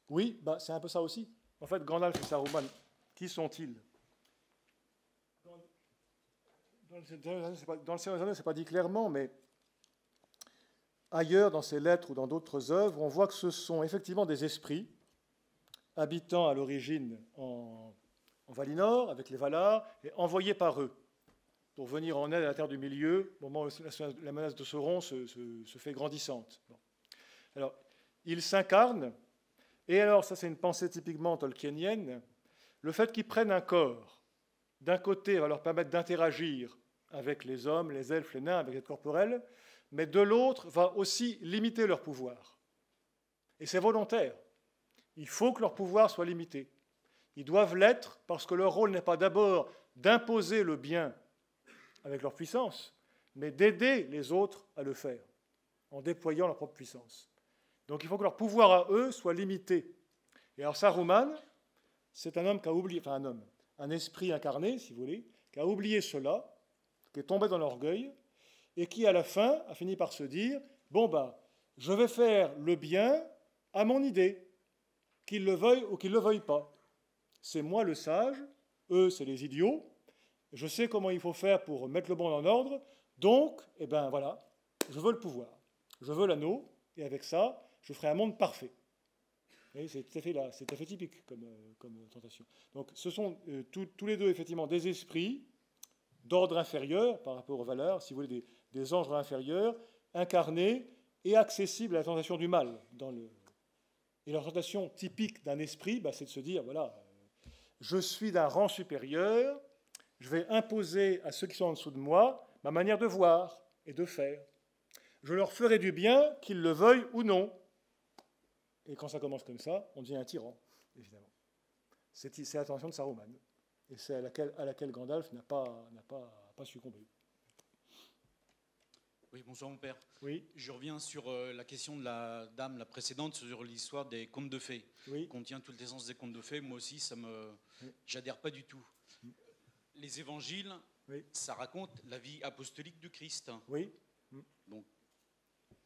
Oui, c'est un peu ça aussi. En fait, Gandalf et Saruman, qui sont-ils? Dans le Seigneur des Anneaux, ce n'est pas dit clairement, mais ailleurs, dans ses lettres ou dans d'autres œuvres, on voit que ce sont effectivement des esprits habitant à l'origine en Valinor, avec les Valar, et envoyés par eux pour venir en aide à la Terre du Milieu, au moment où la menace de Sauron se fait grandissante. Bon. Alors, ils s'incarnent, et alors, ça c'est une pensée typiquement tolkienienne, le fait qu'ils prennent un corps, d'un côté, va leur permettre d'interagir avec les hommes, les elfes, les nains, avec les corporels, mais de l'autre, va aussi limiter leur pouvoir. Et c'est volontaire. Il faut que leur pouvoir soit limité. Ils doivent l'être parce que leur rôle n'est pas d'abord d'imposer le bien avec leur puissance, mais d'aider les autres à le faire, en déployant leur propre puissance. Donc il faut que leur pouvoir à eux soit limité. Et alors Saruman, c'est un homme qui a oublié, enfin un homme, un esprit incarné, si vous voulez, qui a oublié cela, qui est tombé dans l'orgueil, et qui, à la fin, a fini par se dire, bon, je vais faire le bien à mon idée, qu'ils le veuillent ou qu'ils ne le veuillent pas. C'est moi le sage, eux, c'est les idiots, je sais comment il faut faire pour mettre le monde en ordre, donc, voilà, je veux le pouvoir, je veux l'anneau, et avec ça, je ferai un monde parfait. C'est tout à fait typique comme tentation. Donc, ce sont tous les deux, effectivement, des esprits d'ordre inférieur par rapport aux valeurs, si vous voulez, des anges inférieurs, incarnés et accessibles à la tentation du mal. Et leur tentation typique d'un esprit, c'est de se dire, voilà, je suis d'un rang supérieur, je vais imposer à ceux qui sont en dessous de moi ma manière de voir et de faire. Je leur ferai du bien, qu'ils le veuillent ou non. Et quand ça commence comme ça, on devient un tyran, évidemment. C'est la tentation de Saruman. Et c'est à laquelle Gandalf n'a pas succombé. Oui, bonsoir mon père. Oui. Je reviens sur la question de la dame, la précédente, sur l'histoire des contes de fées. Oui. Contient toute l'essence des contes de fées. Moi aussi, j'adhère pas du tout. Les évangiles, oui, ça raconte la vie apostolique du Christ. Oui. Donc,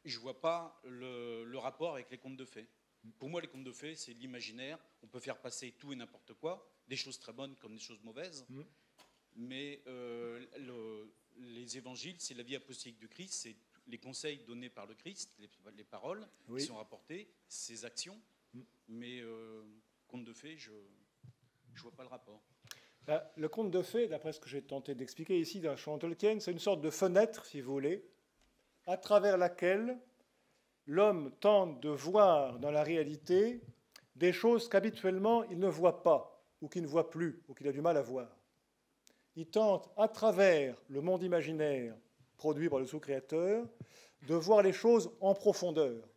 je vois pas le rapport avec les contes de fées. Pour moi, les contes de fées, c'est l'imaginaire. On peut faire passer tout et n'importe quoi, des choses très bonnes comme des choses mauvaises. Mais les évangiles, c'est la vie apostolique du Christ, c'est les conseils donnés par le Christ, les paroles qui sont rapportées, ses actions. Mais conte de fées, je ne vois pas le rapport. Le conte de fées, d'après ce que j'ai tenté d'expliquer ici dans Chant Tolkien, c'est une sorte de fenêtre, si vous voulez, à travers laquelle l'homme tente de voir dans la réalité des choses qu'habituellement il ne voit pas, ou qu'il ne voit plus, ou qu'il a du mal à voir. Il tente, à travers le monde imaginaire produit par le sous-créateur, de voir les choses en profondeur,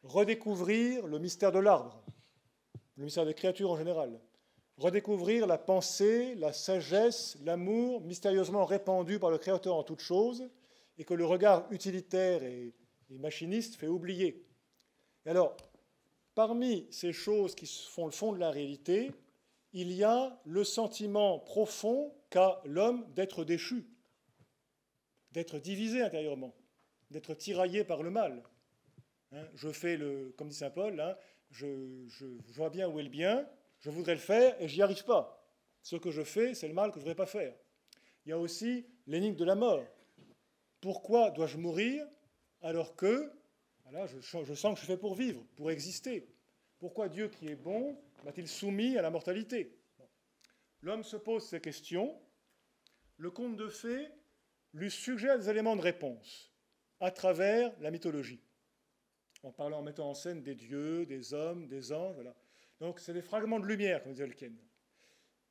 redécouvrir le mystère de l'arbre, le mystère des créatures en général, redécouvrir la pensée, la sagesse, l'amour mystérieusement répandu par le Créateur en toutes choses, et que le regard utilitaire et machiniste fait oublier. Et alors, parmi ces choses qui font le fond de la réalité, il y a le sentiment profond qu'a l'homme d'être déchu, d'être divisé intérieurement, d'être tiraillé par le mal. Je fais comme dit saint Paul, je vois bien où est le bien, je voudrais le faire et j'y arrive pas. Ce que je fais, c'est le mal que je ne voudrais pas faire. Il y a aussi l'énigme de la mort. Pourquoi dois-je mourir alors que voilà, je sens que je suis fait pour vivre, pour exister? Pourquoi Dieu qui est bon m'a-t-il soumis à la mortalité? L'homme se pose ces questions. Le conte de fées lui suggère des éléments de réponse à travers la mythologie, en mettant en scène des dieux, des hommes, des anges. Voilà. Donc c'est des fragments de lumière, comme disait Tolkien.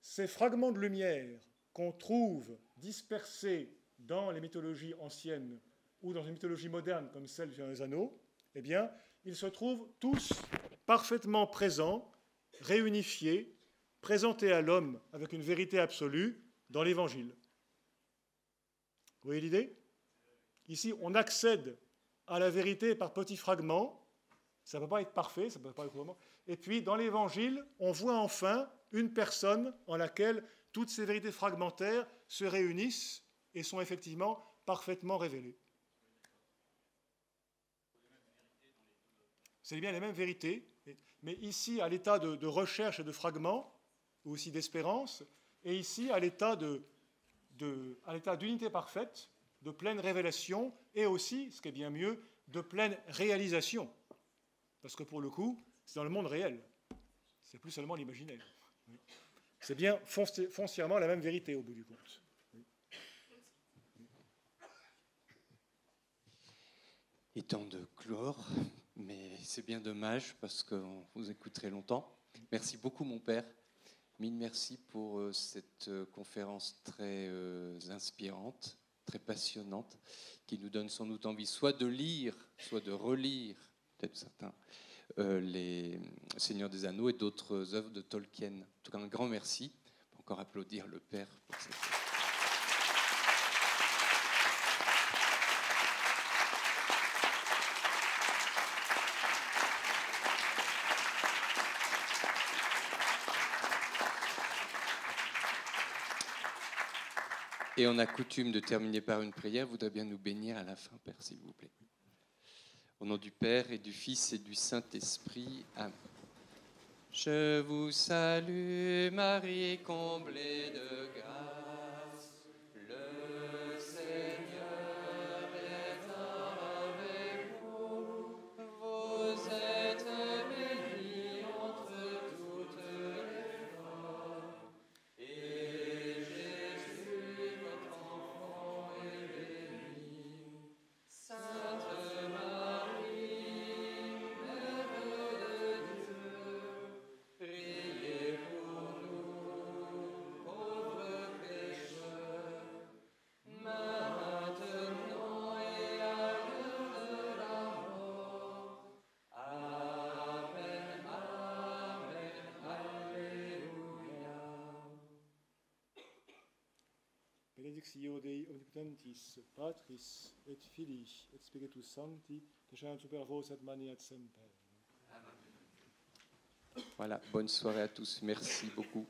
Ces fragments de lumière qu'on trouve dispersés dans les mythologies anciennes ou dans une mythologie moderne comme celle du Seigneur des Anneaux, eh bien, ils se trouvent tous parfaitement présents, réunifiés, présentés à l'homme avec une vérité absolue dans l'Évangile. Vous voyez l'idée? Ici, on accède à la vérité par petits fragments. Ça ne peut pas être parfait, ça ne peut pas être vraiment. Et puis, dans l'Évangile, on voit enfin une personne en laquelle toutes ces vérités fragmentaires se réunissent et sont effectivement parfaitement révélées. C'est bien les mêmes vérités, mais ici, à l'état de recherche et de fragments, ou aussi d'espérance, et ici, à l'état d'unité parfaite, de pleine révélation, et aussi, ce qui est bien mieux, de pleine réalisation. Parce que pour le coup, c'est dans le monde réel. C'est plus seulement l'imaginaire. C'est bien foncièrement la même vérité au bout du compte. Il est temps de clore, mais c'est bien dommage parce qu'on vous écouterait longtemps. Merci beaucoup, mon père. Mille merci pour cette conférence très inspirante, très passionnante, qui nous donne sans doute envie soit de lire, soit de relire, peut-être certains, les Seigneurs des Anneaux et d'autres œuvres de Tolkien. En tout cas, un grand merci. On peut encore applaudir le père pour cette... Et on a coutume de terminer par une prière. Vous voudrez bien nous bénir à la fin, Père, s'il vous plaît. Au nom du Père et du Fils et du Saint-Esprit. Amen. Je vous salue, Marie, comblée de grâce. Le Seigneur est avec vous. Vous êtes bénie entre toutes les femmes. Et Jésus, votre enfant, est béni. Sainte Marie, Mère de Dieu, priez pour nous, pauvres pécheurs, maintenant et à l'heure de la mort. Amen, Amen, Alléluia. Benedictio Dei omnipotentis, Patris et Filii et Spiritus Sancti, descendat super vos et maneat semper. Voilà, bonne soirée à tous. Merci beaucoup.